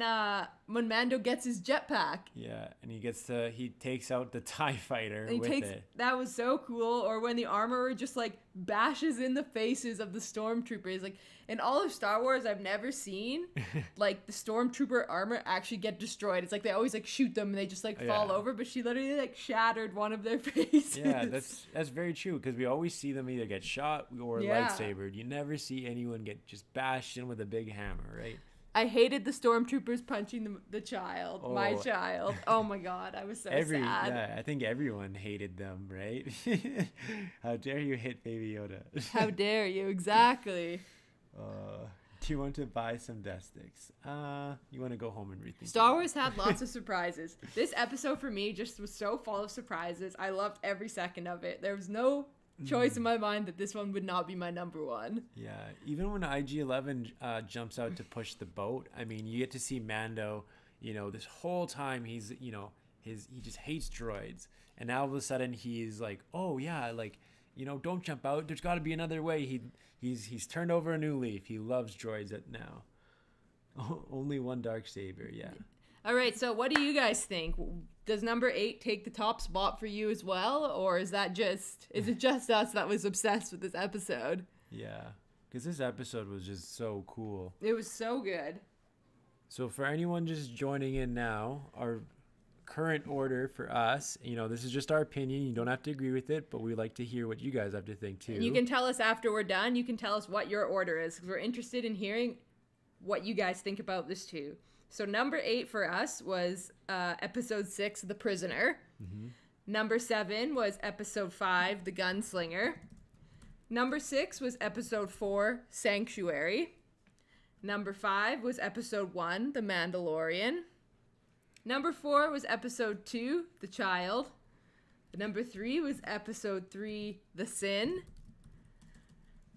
Mando gets his jetpack. Yeah, and he takes out the TIE fighter with it. That was so cool. Or when the armorer just like bashes in the faces of the stormtroopers. Like in all of Star Wars, I've never seen like the stormtrooper armor actually get destroyed. It's like they always like shoot them and they just like fall over, but she literally like shattered one of their faces. Yeah, that's very true, because we always see them either get shot or lightsabered. You never see anyone get just bashed in with a big hammer, right? I hated the stormtroopers punching the child, my child. Oh my God, I was so sad. Yeah, I think everyone hated them, right? How dare you hit Baby Yoda? How dare you, exactly. Do you want to buy some death sticks? You want to go home and rethink? Star Wars had lots of surprises. This episode for me just was so full of surprises. I loved every second of it. There was no choice in my mind that this one would not be my number 1. Yeah, even when IG-11 jumps out to push the boat, I mean, you get to see Mando, this whole time he just hates droids, and now all of a sudden he's like, oh yeah, like, don't jump out, there's got to be another way. He's turned over a new leaf. He loves droids now. Only one Darksaber, yeah. All right, so what do you guys think? Does number 8 take the top spot for you as well, or is it just us that was obsessed with this episode? Yeah, because this episode was just so cool. It was so good. So for anyone just joining in now, our current order for us, this is just our opinion. You don't have to agree with it, but we like to hear what you guys have to think too. And you can tell us after we're done. You can tell us what your order is, because we're interested in hearing what you guys think about this too. So number 8 for us was episode 6, The Prisoner. Mm-hmm. Number 7 was episode 5, The Gunslinger. Number 6 was episode 4, Sanctuary. Number 5 was episode 1, The Mandalorian. Number 4 was episode 2, The Child. Number 3 was episode 3, The Sin.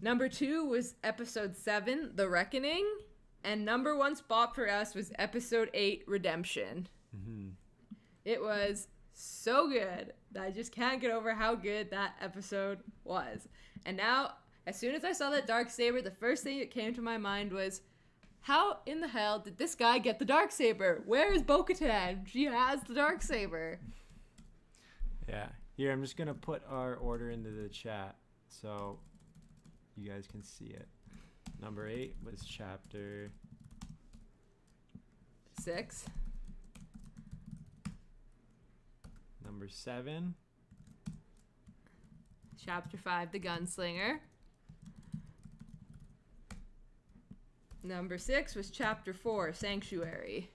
Number 2 was episode 7, The Reckoning. And number 1 spot for us was episode 8, Redemption. Mm-hmm. It was so good. I just can't get over how good that episode was. And now, as soon as I saw that Darksaber, the first thing that came to my mind was, how in the hell did this guy get the Darksaber? Where is Bo-Katan? She has the Darksaber. Yeah. Here, I'm just going to put our order into the chat so you guys can see it. Number 8 was chapter 6. Number 7. Chapter 5, The Gunslinger. Number 6 was chapter 4, Sanctuary.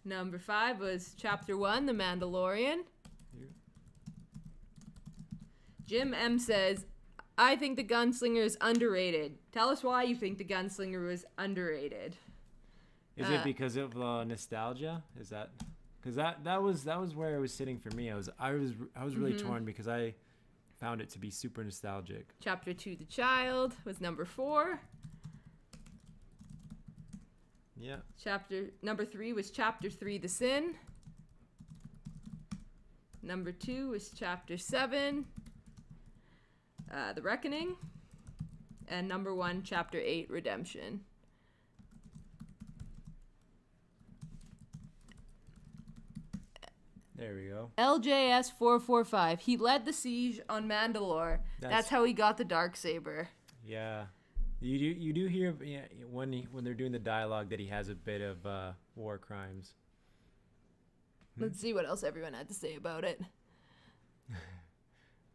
Number 5 was chapter 1, The Mandalorian. Here. Jim M says, I think The Gunslinger is underrated. Tell us why you think The Gunslinger was underrated. Is it because of nostalgia? Is that because that was where it was sitting for me? I was really torn because I found it to be super nostalgic. Chapter 2, The Child was number 4. Yeah. Number 3 was chapter 3, The Sin. Number 2 was chapter 7, The Reckoning. And number 1, chapter 8, Redemption. There we go. LJS 445. He led the siege on Mandalore. That's how he got the Darksaber. Yeah. You do hear when they're doing the dialogue that he has a bit of war crimes. Let's see what else everyone had to say about it.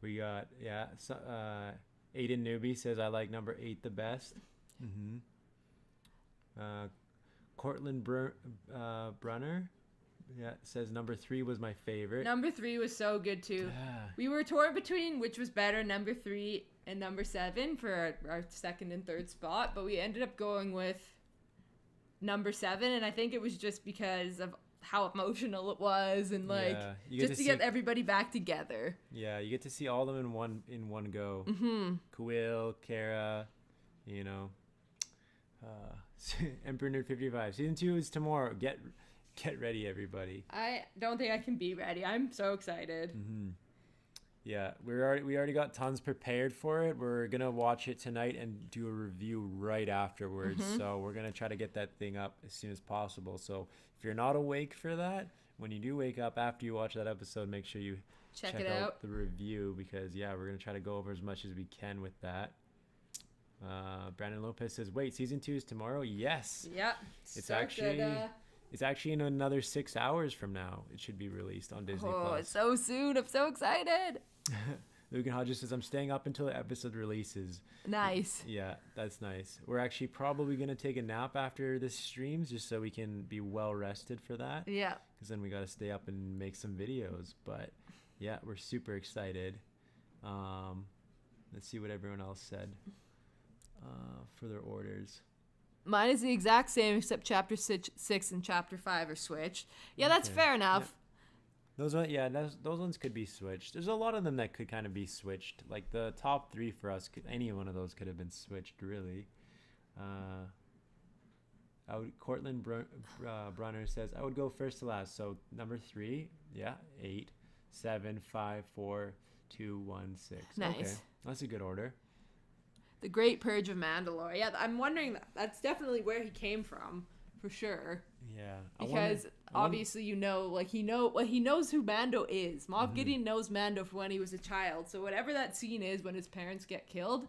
We got Aiden Newbie says I like number 8 the best. Cortland Brunner says number 3 was my favorite. Number 3 was so good too. We were torn between which was better, number 3 and number 7 for our second and third spot, but we ended up going with number 7, and I think it was just because of how emotional it was and just to get everybody back together. Yeah, you get to see all of them in one go. Kuil, Kara, Emperor Nerd 55. Season 2 is tomorrow. Get ready, everybody. I don't think I can be ready. I'm so excited. Yeah, we already got tons prepared for it. We're gonna watch it tonight and do a review right afterwards. So we're gonna try to get that thing up as soon as possible. So if you're not awake for that, when you do wake up after you watch that episode, make sure you check out the review, because we're gonna try to go over as much as we can with that. Brandon Lopez says, "Wait, season 2 is tomorrow?" Yes. Yep. It's actually in another 6 hours from now. It should be released on Disney+. Oh, it's so soon. I'm so excited. Lugan Hodges says, I'm staying up until the episode releases. Nice. Yeah, that's nice. We're actually probably going to take a nap after this streams just so we can be well rested for that. Yeah. Because then we got to stay up and make some videos. But yeah, we're super excited. Let's see what everyone else said for their orders. Mine is the exact same, except chapter 6 and chapter 5 are switched. Yeah, that's fair enough. Yeah. Those ones could be switched. There's a lot of them that could kind of be switched. Like the top 3 for us, any one of those could have been switched, really. Cortland Brunner says, I would go first to last. So number 3, 8, 7, 5, 4, 2, 1, 6. Nice. Okay, that's a good order. The Great Purge of Mandalore. Yeah, I'm wondering that's definitely where he came from, for sure. Yeah. Because obviously he knows who Mando is. Moff Gideon knows Mando from when he was a child. So whatever that scene is when his parents get killed,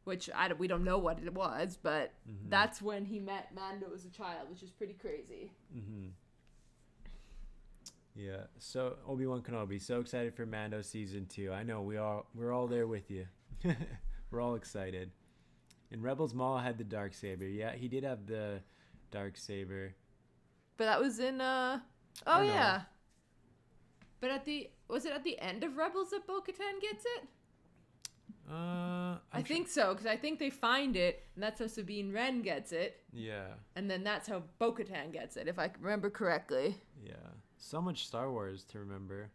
which we don't know what it was, but that's when he met Mando as a child, which is pretty crazy. Yeah. So Obi-Wan Kenobi, so excited for Mando season 2. I know we're all there with you. We're all excited. And Rebels Maul had the Darksaber. Yeah, he did have the Darksaber. But that was in yeah. But was it at the end of Rebels that Bo-Katan gets it? I think so, because I think they find it, and that's how Sabine Wren gets it. Yeah. And then that's how Bo-Katan gets it, if I remember correctly. Yeah. So much Star Wars to remember.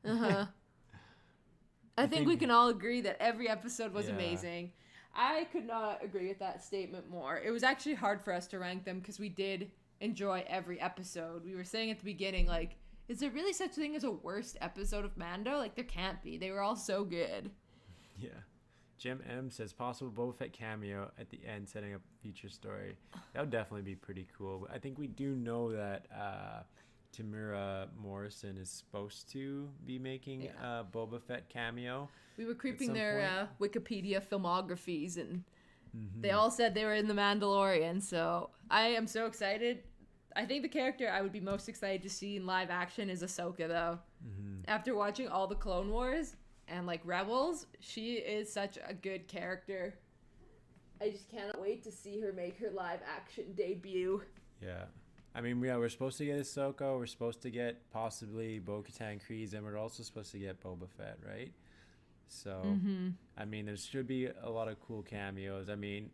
I think we can all agree that every episode was amazing. I could not agree with that statement more. It was actually hard for us to rank them because we did enjoy every episode. We were saying at the beginning, like, is there really such a thing as a worst episode of Mando? Like, there can't be. They were all so good. Yeah. Jim M says possible Boba Fett cameo at the end, setting up future story. That would definitely be pretty cool. I think we do know that Tamura Morrison is supposed to be making a Boba Fett cameo. We were creeping their Wikipedia filmographies, and they all said they were in The Mandalorian. So I am so excited. I think the character I would be most excited to see in live action is Ahsoka, though. After watching all the Clone Wars and like Rebels, she is such a good character. I just cannot wait to see her make her live action debut. Yeah. I mean, we're supposed to get Ahsoka, we're supposed to get possibly Bo-Katan Kryze, and we're also supposed to get Boba Fett, right? So, I mean, there should be a lot of cool cameos. I mean,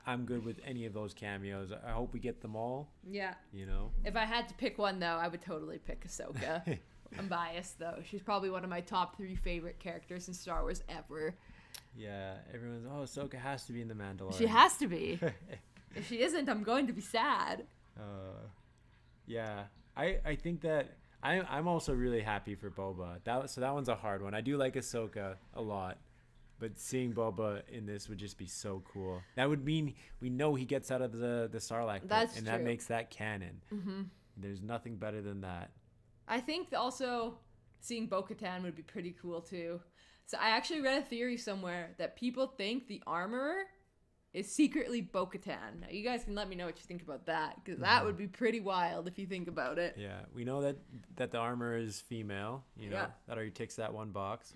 I'm good with any of those cameos. I hope we get them all. Yeah. You know? If I had to pick one, though, I would totally pick Ahsoka. I'm biased, though. She's probably one of my top 3 favorite characters in Star Wars ever. Yeah, everyone's, Ahsoka has to be in The Mandalorian. She has to be. If she isn't, I'm going to be sad. Yeah, I think that I'm also really happy for Boba. That one's a hard one. I do like Ahsoka a lot, but seeing Boba in this would just be so cool. That would mean we know he gets out of the Sarlacc pit, and that makes that canon. There's nothing better than that. I think also seeing Bo-Katan would be pretty cool too. So I actually read a theory somewhere that people think the armorer is secretly Bo-Katan. Now you guys can let me know what you think about that, because that would be pretty wild if you think about it. Yeah, we know that the armorer is female. You know, that already ticks that one box.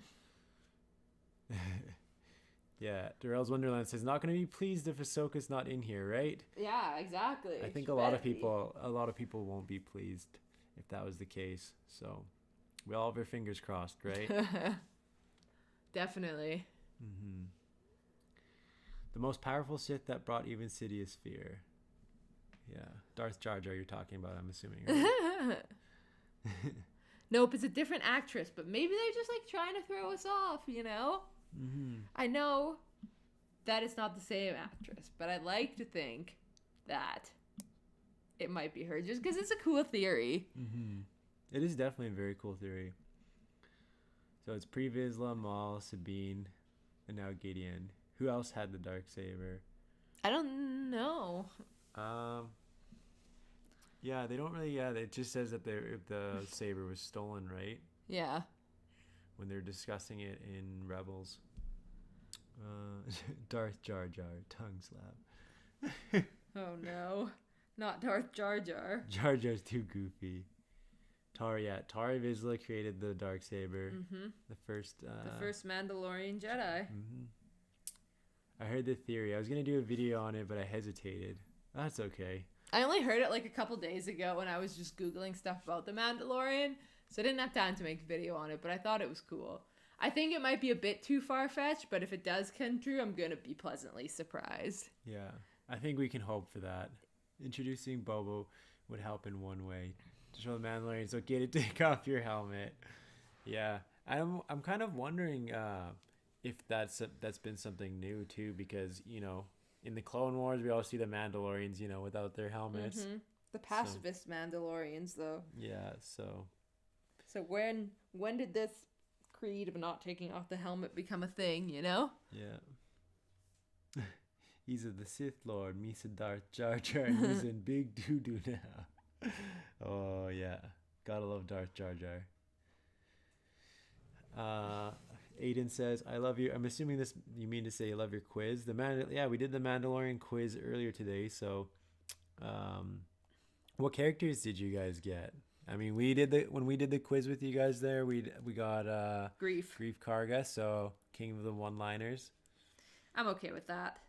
Yeah, Darrell's Wonderland says not going to be pleased if Ahsoka's not in here, right? Yeah, exactly. I think a lot of people won't be pleased if that was the case. So we all have our fingers crossed, right? Definitely. The most powerful Sith that brought even Sidious fear. Yeah, Darth Jar Jar you're talking about, I'm assuming. Right? Nope, it's a different actress, but maybe they're just like trying to throw us off, you know? I know that it's not the same actress, but I'd like to think that it might be her, just because it's a cool theory. It is definitely a very cool theory. So it's Pre Vizsla, Maul, Sabine, and now Gideon. Who else had the Darksaber? I don't know. Yeah, they don't really. Yeah, it just says that the saber was stolen, right? Yeah. When they're discussing it in Rebels. Darth Jar Jar, tongue slap. Oh no, not Darth Jar Jar. Jar Jar's too goofy. Tari Vizsla created the Darksaber. The first Mandalorian Jedi. I heard the theory. I was gonna do a video on it, but I hesitated. That's okay. I only heard it like a couple days ago when I was just Googling stuff about The Mandalorian, so I didn't have time to make a video on it, but I thought it was cool. I think it might be a bit too far-fetched, but if it does come true, I'm gonna be pleasantly surprised. Yeah, I think we can hope for that. Introducing Bobo would help in one way. To show the Mandalorian it's okay to take off your helmet. Yeah, I'm kind of wondering if that's been something new too, because you know in the Clone Wars we all see the Mandalorians without their helmets. The pacifist Mandalorians though. Yeah, so when did this creed of not taking off the helmet become a thing? Yeah. He's the Sith Lord, Misa Darth Jar Jar, and he's in big doo-doo now. Oh yeah, gotta love Darth Jar Jar. Aiden says, "I love you." I'm assuming this you mean to say you love your quiz. Yeah, we did the Mandalorian quiz earlier today. So, what characters did you guys get? I mean, when we did the quiz with you guys there, we got Grief Karga, so king of the one-liners. I'm okay with that.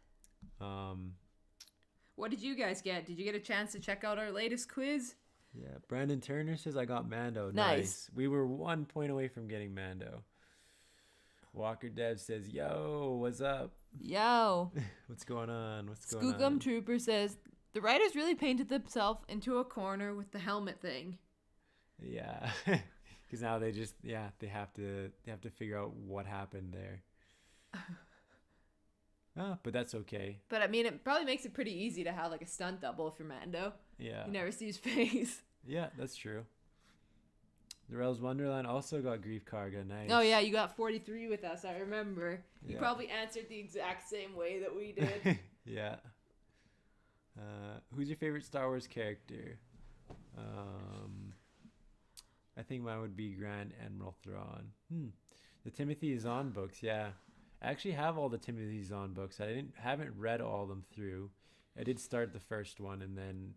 What did you guys get? Did you get a chance to check out our latest quiz? Yeah, Brandon Turner says I got Mando. Nice. We were 1 point away from getting Mando. Walker Dev says, "Yo, what's up? Yo, what's going on? What's going on?" Skookum Trooper says the writers really painted themselves into a corner with the helmet thing. Yeah, because now they have to figure out what happened there. But that's okay. But I mean, it probably makes it pretty easy to have like a stunt double for Mando. Yeah. You never see his face. Yeah, that's true. The Real's Wonderland also got Grief Karga. Nice. Oh, yeah, you got 43 with us, I remember. You probably answered the exact same way that we did. Yeah. Who's your favorite Star Wars character? I think mine would be Grand Admiral Thrawn. The Timothy Zahn books, yeah. I actually have all the Timothy Zahn books. I haven't read all of them through. I did start the first one and then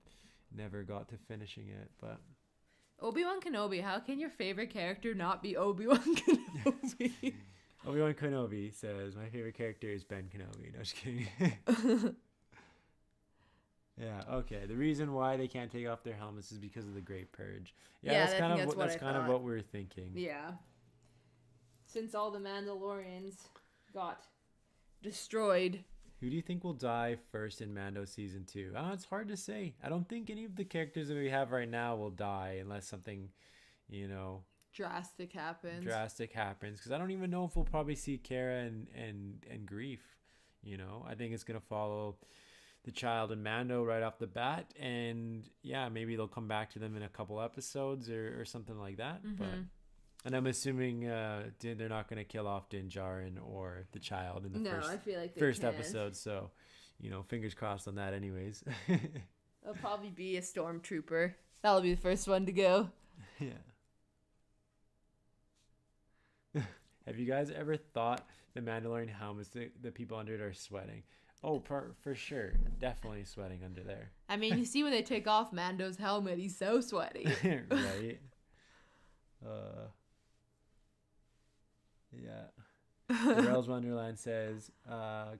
never got to finishing it, but... Obi-Wan Kenobi, how can your favorite character not be Obi-Wan Kenobi? Obi-Wan Kenobi says, my favorite character is Ben Kenobi. No, just kidding. Yeah, okay. The reason why they can't take off their helmets is because of the Great Purge. Yeah, that's kind of what we're thinking. Yeah. Since all the Mandalorians got destroyed. Who do you think will die first in Mando season 2? It's hard to say. I don't think any of the characters that we have right now will die unless something, drastic happens. Because I don't even know if we'll probably see Cara and Grief. I think it's gonna follow the child and Mando right off the bat, and yeah, maybe they'll come back to them in a couple episodes or something like that. Mm-hmm. And I'm assuming they're not going to kill off Din Djarin or the child in the I feel like first episode. So, fingers crossed on that anyways. It'll probably be a stormtrooper. That'll be the first one to go. Yeah. Have you guys ever thought the Mandalorian helmets, the people under it are sweating? Oh, for sure. Definitely sweating under there. I mean, you see when they take off Mando's helmet, he's so sweaty. Right. Yeah. The Real's Wonderland says,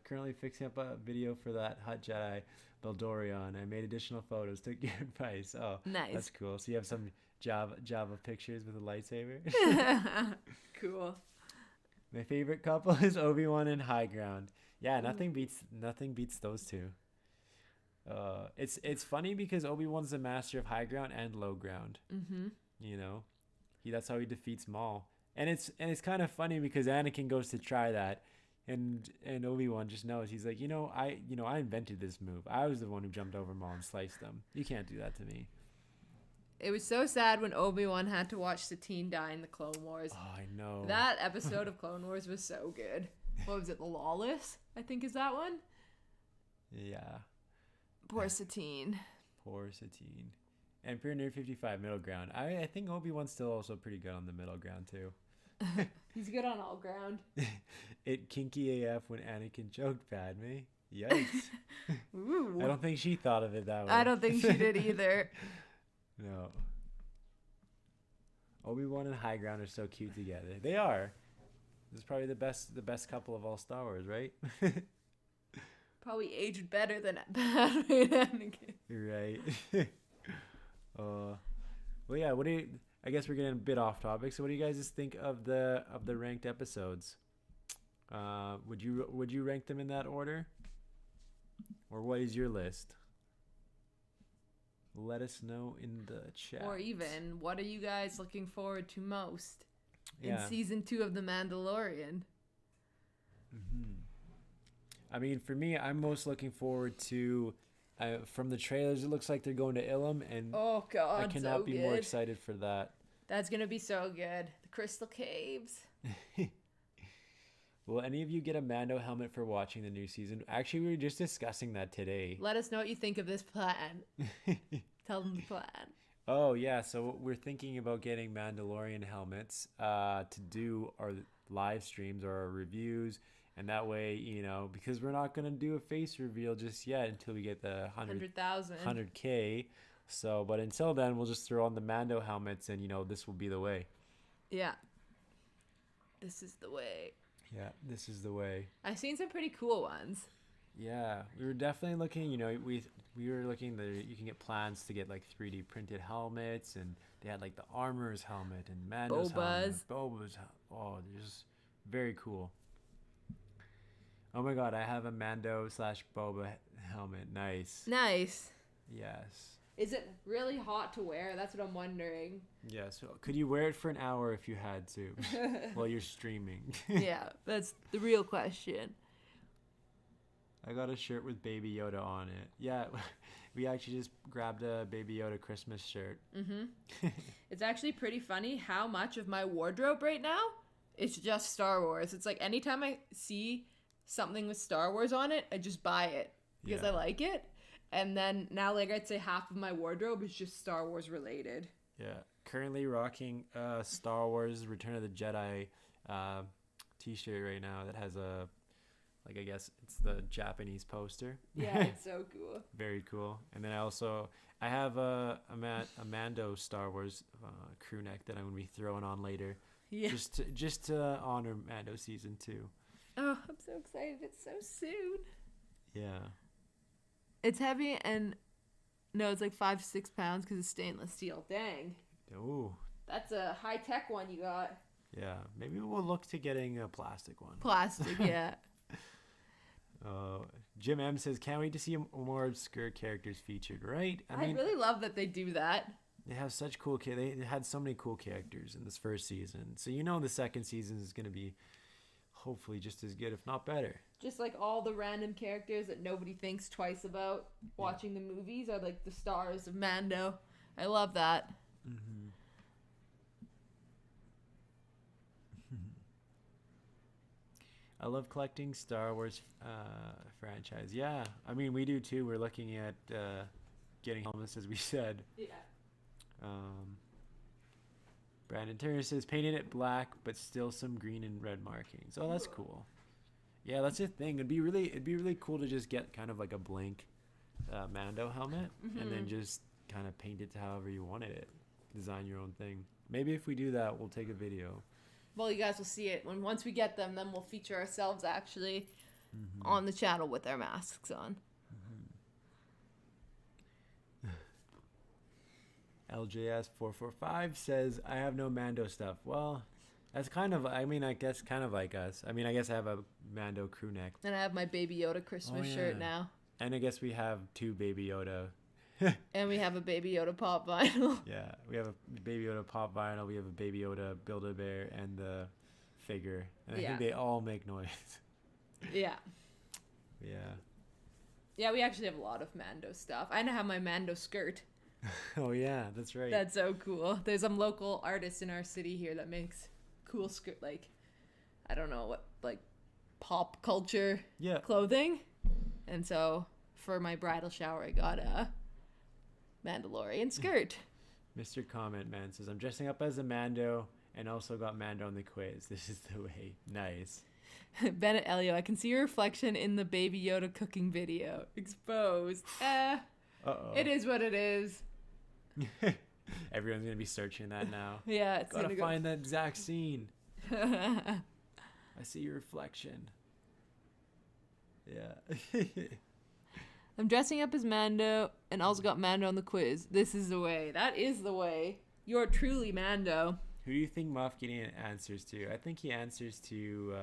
currently fixing up a video for that Hut Jedi Beldorion. I made additional photos. Took your advice. Oh, nice. That's cool. So you have some Java pictures with a lightsaber? Cool. My favorite couple is Obi-Wan and High Ground. Yeah, nothing beats those two. It's funny because Obi-Wan's the master of high ground and low ground. Mm-hmm. That's how he defeats Maul. And it's kind of funny because Anakin goes to try that, and Obi-Wan just knows. He's like, I invented this move. I was the one who jumped over Maul and sliced him. You can't do that to me. It was so sad when Obi-Wan had to watch Satine die in the Clone Wars. Oh, I know. That episode of Clone Wars was so good. What was it? The Lawless, I think, is that one? Yeah. Poor Satine. Emperor Nerd 55, middle ground. I think Obi-Wan's still also pretty good on the middle ground too. He's good on all ground. It kinky AF when Anakin choked Padme. Yikes. Ooh. I don't think she thought of it that way. I don't think she did either. No. Obi-Wan and High Ground are so cute together. They are. This is probably the best couple of all Star Wars, right? Probably aged better than Padme and Anakin. Right. Well, yeah. I guess we're getting a bit off topic. So, what do you guys just think of the ranked episodes? Would you rank them in that order, or what is your list? Let us know in the chat. Or even, what are you guys looking forward to most in Yeah. season 2 of The Mandalorian? Mm-hmm. I mean, for me, I'm most looking forward to. From the trailers, it looks like they're going to Ilum, and Oh God, I cannot be more excited for that. That's gonna be so good. The Crystal Caves. Will any of you get a Mando helmet for watching the new season? Actually, we were just discussing that today. Let us know what you think of this plan. Tell them the plan. Oh yeah, so we're thinking about getting Mandalorian helmets to do our live streams or our reviews. And that way, because we're not going to do a face reveal just yet until we get the 100,000. 100K. So, but until then, we'll just throw on the Mando helmets and, this will be the way. Yeah. This is the way. Yeah, this is the way. I've seen some pretty cool ones. Yeah, we were definitely looking, we were looking you can get plans to get like 3D printed helmets, and they had like the Armor's helmet and Mando's helmet. Boba's. Oh, they're just very cool. Oh my God, I have a Mando/Boba helmet. Nice. Yes. Is it really hot to wear? That's what I'm wondering. Yeah, so could you wear it for an hour if you had to while you're streaming? Yeah, that's the real question. I got a shirt with Baby Yoda on it. Yeah, we actually just grabbed a Baby Yoda Christmas shirt. It's actually pretty funny how much of my wardrobe right now is just Star Wars. It's like anytime I see something with Star Wars on it, I just buy it because I like it. And then now, like, I'd say half of my wardrobe is just Star Wars related. Yeah. Currently rocking Star Wars Return of the Jedi t-shirt right now that has a, like, I guess it's the Japanese poster. Yeah, it's so cool. Very cool. And then I have a Mando Star Wars crew neck that I'm going to be throwing on later. Yeah. Just to honor Mando season 2. Oh, I'm so excited. It's so soon. Yeah. It's heavy and no, it's like 5 to 6 pounds because it's stainless steel. Dang. Ooh. That's a high-tech one you got. Yeah. Maybe we'll look to getting a plastic one. Plastic, yeah. Jim M says, can't wait to see more obscure characters featured, right? I mean, really love that they do that. They have such cool they had so many cool characters in this first season. So the second season is going to be hopefully just as good, if not better. Just like all the random characters that nobody thinks twice about watching the movies are like the stars of Mando. I love that. I love collecting Star Wars franchise. Yeah, I mean, we do too. We're looking at getting helmets, as we said. Yeah. Brandon Turner says, painted it black, but still some green and red markings. Oh, that's cool. Yeah, that's the thing. It'd be really cool to just get kind of like a blank Mando helmet and then just kind of paint it to however you wanted it. Design your own thing. Maybe if we do that, we'll take a video. Well, you guys will see it once we get them. Then we'll feature ourselves actually on the channel with our masks on. LJS445 says, I have no Mando stuff. Well, that's kind of, I guess kind of like us. I guess I have a Mando crew neck. And I have my Baby Yoda Christmas shirt now. And I guess we have 2 Baby Yoda. And we have a Baby Yoda pop vinyl. Yeah, we have a Baby Yoda pop vinyl. We have a Baby Yoda Build-A-Bear and the figure. And I think they all make noise. Yeah. Yeah. Yeah, we actually have a lot of Mando stuff. I now have my Mando skirt. Oh yeah, that's right. That's so cool. There's some local artist in our city here that makes cool skirt, like, I don't know what, like, pop culture clothing. And so for my bridal shower, I got a Mandalorian skirt. Mr. Comment Man says, I'm dressing up as a Mando and also got Mando on the quiz. This is the way. Nice. Bennett Elio, I can see your reflection in the Baby Yoda cooking video. Exposed. Uh-oh. It is what it is. Everyone's gonna be searching that now. Yeah, it's gotta find that exact scene. I see your reflection. Yeah. I'm dressing up as Mando and also got Mando on the quiz. This is the way. That is the way. You're truly Mando. Who do you think Moff Gideon answers to? I think he answers to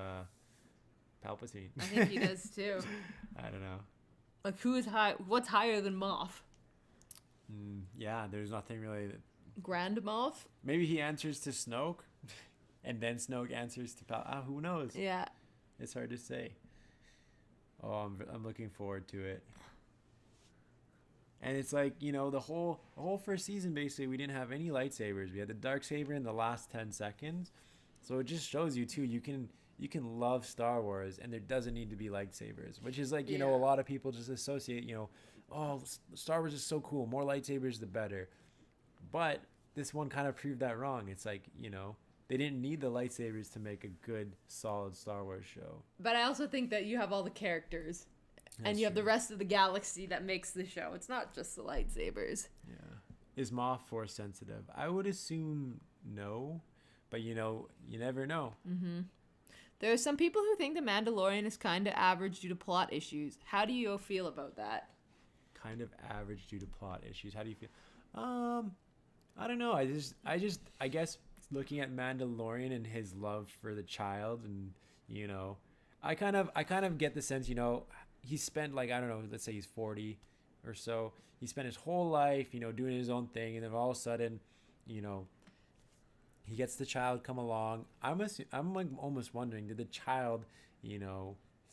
Palpatine. I think he does too. I don't know. Like, who is high? What's higher than Moff? Yeah, there's nothing really. Grand Moff? Maybe he answers to Snoke, and then Snoke answers to who knows? Yeah. It's hard to say. Oh, I'm looking forward to it. And it's like, the whole first season, basically, we didn't have any lightsabers. We had the darksaber in the last 10 seconds. So it just shows you, too, you can love Star Wars, and there doesn't need to be lightsabers, which is like, a lot of people just associate, oh, Star Wars is so cool. More lightsabers, the better. But this one kind of proved that wrong. It's like, they didn't need the lightsabers to make a good, solid Star Wars show. But I also think that you have all the characters. And you have the rest of the galaxy that makes the show. It's not just the lightsabers. Yeah. Is Moff Force sensitive? I would assume no. But, you never know. Mm-hmm. There are some people who think The Mandalorian is kind of average due to plot issues. How do you feel about that? Kind of average due to plot issues. How do you feel? I don't know. I guess looking at Mandalorian and his love for the child, and I kind of get the sense, he spent, like, I don't know, let's say he's 40 or so. He spent his whole life, doing his own thing, and then all of a sudden, he gets the child come along. I'm like almost wondering, did the child,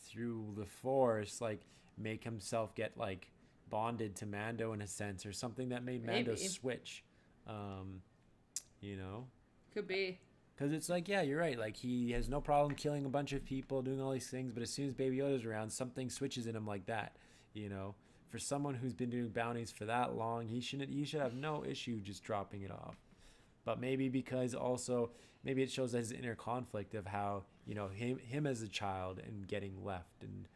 through the Force, like make himself get like bonded to Mando in a sense, or something that made Mando switch. You know, could be. Because it's like, yeah, you're right. Like, he has no problem killing a bunch of people, doing all these things, but as soon as Baby Yoda's around, something switches in him like that. You know, for someone who's been doing bounties for that long, he should have no issue just dropping it off. But maybe because also, maybe it shows his inner conflict of how, you know, him as a child and getting left and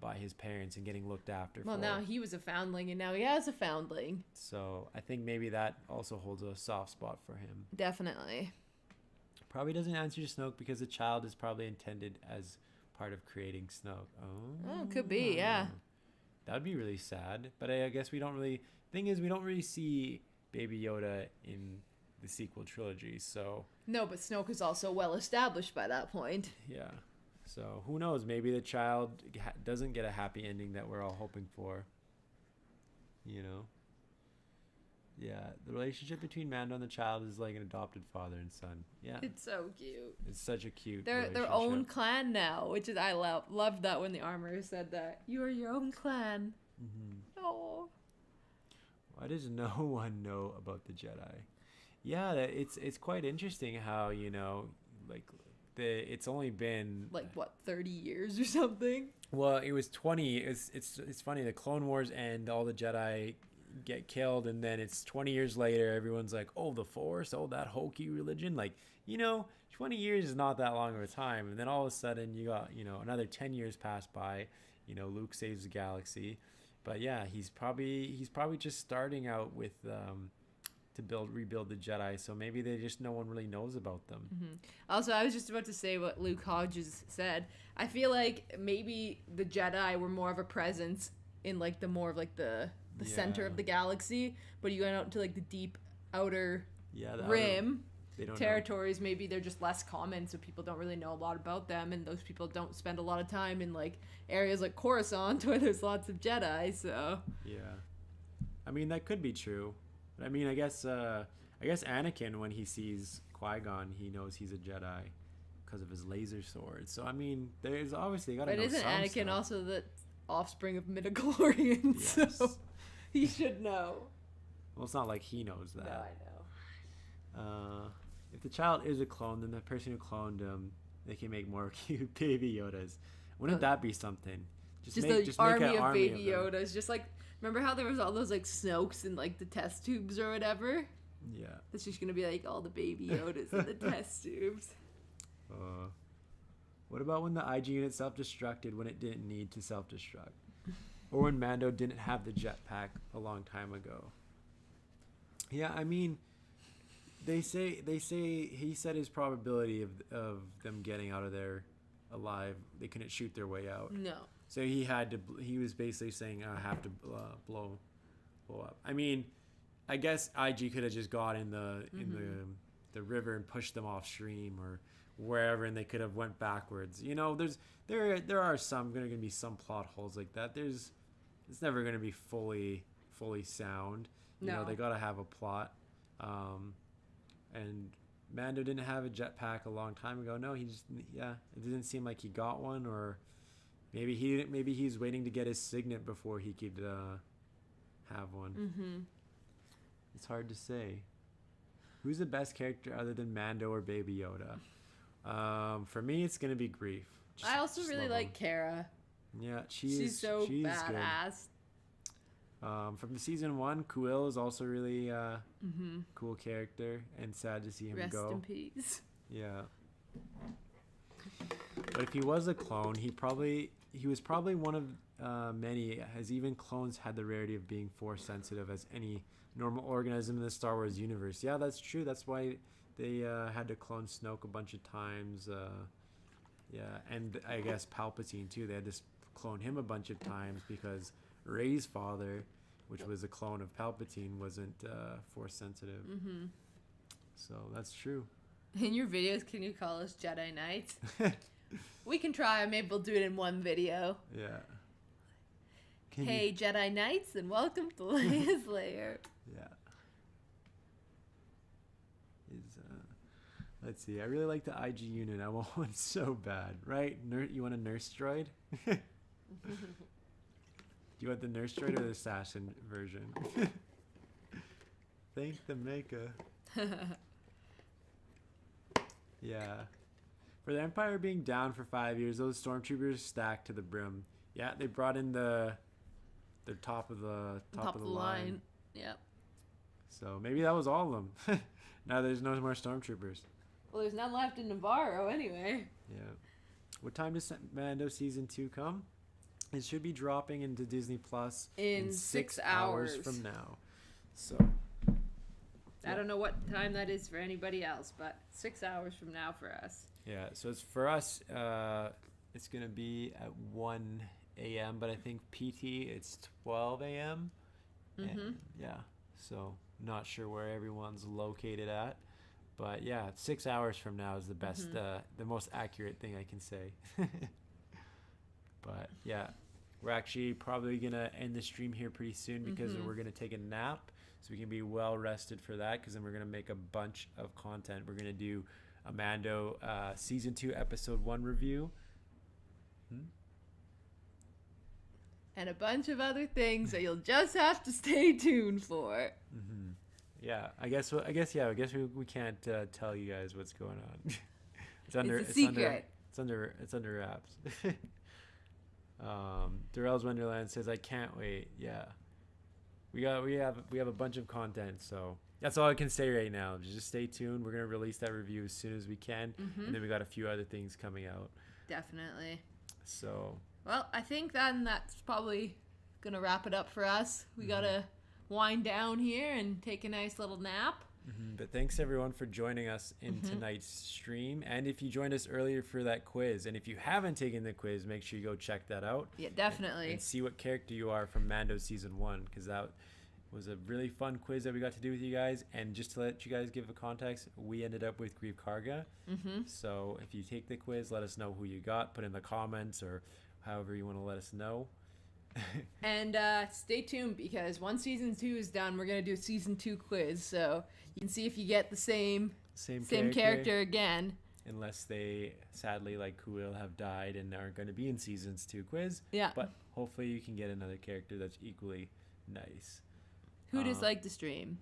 by his parents and getting looked after. Well, now he was a foundling and now he has a foundling. So I think maybe that also holds a soft spot for him. Definitely. Probably doesn't answer to Snoke because the child is probably intended as part of creating Snoke. Oh, could be, yeah. That would be really sad. But I guess we don't really... Thing is, we don't really see Baby Yoda in the sequel trilogy, so... No, but Snoke is also well established by that point. Yeah. So, who knows? Maybe the child doesn't get a happy ending that we're all hoping for. You know? Yeah, the relationship between Mando and the child is like an adopted father and son. Yeah, it's so cute. It's such a cute. They're their own clan now, which is I love that when the armorer said that you are your own clan. Mm-hmm. Oh, why does no one know about the Jedi? Yeah, it's quite interesting how, you know, like it's only been like what 30 years or something. Well, it was 20. It's funny. The Clone Wars end, all the Jedi get killed, and then it's 20 years later, everyone's like, oh, the Force, oh, that hokey religion. Like, you know, 20 years is not that long of a time. And then all of a sudden you got, you know, another 10 years pass by, you know, Luke saves the galaxy. But yeah, he's probably just starting out with to rebuild the Jedi, so maybe no one really knows about them. Mm-hmm. Also, I was just about to say what Luke Hodges said. I feel like maybe the Jedi were more of a presence in like the more of like the center of the galaxy, but you went out into like the deep outer rim territories, maybe they're just less common, so people don't really know a lot about them, and those people don't spend a lot of time in like areas like Coruscant where there's lots of Jedi. So yeah, I mean, that could be true. But I mean, I guess Anakin, when he sees Qui-Gon, he knows he's a Jedi because of his laser sword. So I mean, there's obviously got to know some stuff. But isn't Anakin also the offspring of midichlorians? Yes. So he should know. Well, it's not like he knows that. No, I know. If the child is a clone, then the person who cloned him, they can make more cute baby Yodas. Wouldn't that be something? Just make an army of baby Yodas. Just like, remember how there was all those like Snokes in like the test tubes or whatever? Yeah. It's just gonna be like all the baby Yodas in the test tubes. What about when the IG unit self-destructed when it didn't need to self-destruct? Or when Mando didn't have the jetpack a long time ago? Yeah, I mean, they say he said his probability of them getting out of there alive, they couldn't shoot their way out. No. So he was basically saying, I have to blow up. I mean, I guess IG could have just got in the river and pushed them off stream or wherever, and they could have went backwards. You know, there are going to be some plot holes like that. It's never going to be fully sound. You know, they got to have a plot. And Mando didn't have a jetpack a long time ago. No, it didn't seem like he got one, or maybe he didn't. Maybe he's waiting to get his signet before he could have one. Mm-hmm. It's hard to say. Who's the best character other than Mando or Baby Yoda? For me, it's gonna be Grief. I also really like Cara. Yeah, she's so badass. Good. From season 1, Kuil is also really cool character, and sad to see him go. Rest in peace. Yeah. But if he was a clone, he was probably one of many, as even clones had the rarity of being force sensitive as any normal organism in the Star Wars universe. Yeah, that's true. That's why they had to clone Snoke a bunch of times. And I guess Palpatine too. They had to clone him a bunch of times because Rey's father, which was a clone of Palpatine, wasn't force sensitive. Mm-hmm. So that's true. In your videos, can you call us Jedi Knights? We can try. Maybe we'll do it in one video. Yeah. Hey, Jedi Knights, and welcome to Leia's Lair. Yeah. Let's see. I really like the IG unit. I want one so bad, right? You want a nurse droid? Do you want the nurse droid or the assassin version? Thank the maker. Yeah. For the Empire being down for 5 years, those stormtroopers stacked to the brim. Yeah, they brought in the top of the line. Yep. So maybe that was all of them. Now there's no more stormtroopers. Well, there's none left in Navarro anyway. Yeah. What time does Mando season 2 come? It should be dropping into Disney Plus in 6 hours from now. So I don't know what time that is for anybody else, but 6 hours from now for us. Yeah, so it's for us. It's gonna be at 1 a.m., but I think PT it's 12 a.m. And yeah, so not sure where everyone's located at. But yeah, 6 hours from now is the best, the most accurate thing I can say. But yeah, we're actually probably going to end the stream here pretty soon because we're going to take a nap so we can be well rested for that, because then we're going to make a bunch of content. We're going to do a Mando Season 2 Episode 1 review. And a bunch of other things that you'll just have to stay tuned for. Yeah, I guess we can't tell you guys what's going on. It's a secret. It's under wraps. Darrell's Wonderland says, "I can't wait." Yeah, we have a bunch of content, so that's all I can say right now. Just stay tuned. We're gonna release that review as soon as we can, and then we got a few other things coming out. Definitely. So. Well, I think then that's probably gonna wrap it up for us. We gotta wind down here and take a nice little nap. But thanks everyone for joining us in tonight's stream, and if you joined us earlier for that quiz, and if you haven't taken the quiz, make sure you go check that out. Yeah, definitely. And see what character you are from Mando Season 1, because that was a really fun quiz that we got to do with you guys. And just to let you guys give a context, we ended up with Grief Karga. So if you take the quiz, let us know who you got. Put in the comments or however you want to let us know. And stay tuned, because once Season 2 is done, we're going to do a Season 2 quiz. So you can see if you get the same character again. Unless they, sadly, like Kuil, have died and aren't going to be in Seasons 2 quiz. Yeah. But hopefully you can get another character that's equally nice. Who disliked the stream?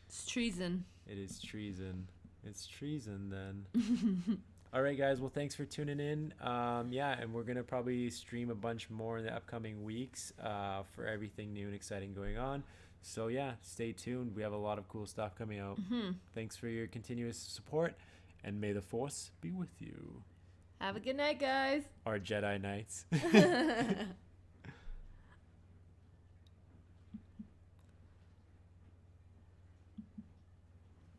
It's treason. It is treason. It's treason then. All right, guys. Well, thanks for tuning in. Yeah, and we're going to probably stream a bunch more in the upcoming weeks for everything new and exciting going on. So, yeah, stay tuned. We have a lot of cool stuff coming out. Thanks for your continuous support, and may the Force be with you. Have a good night, guys. Our Jedi Knights.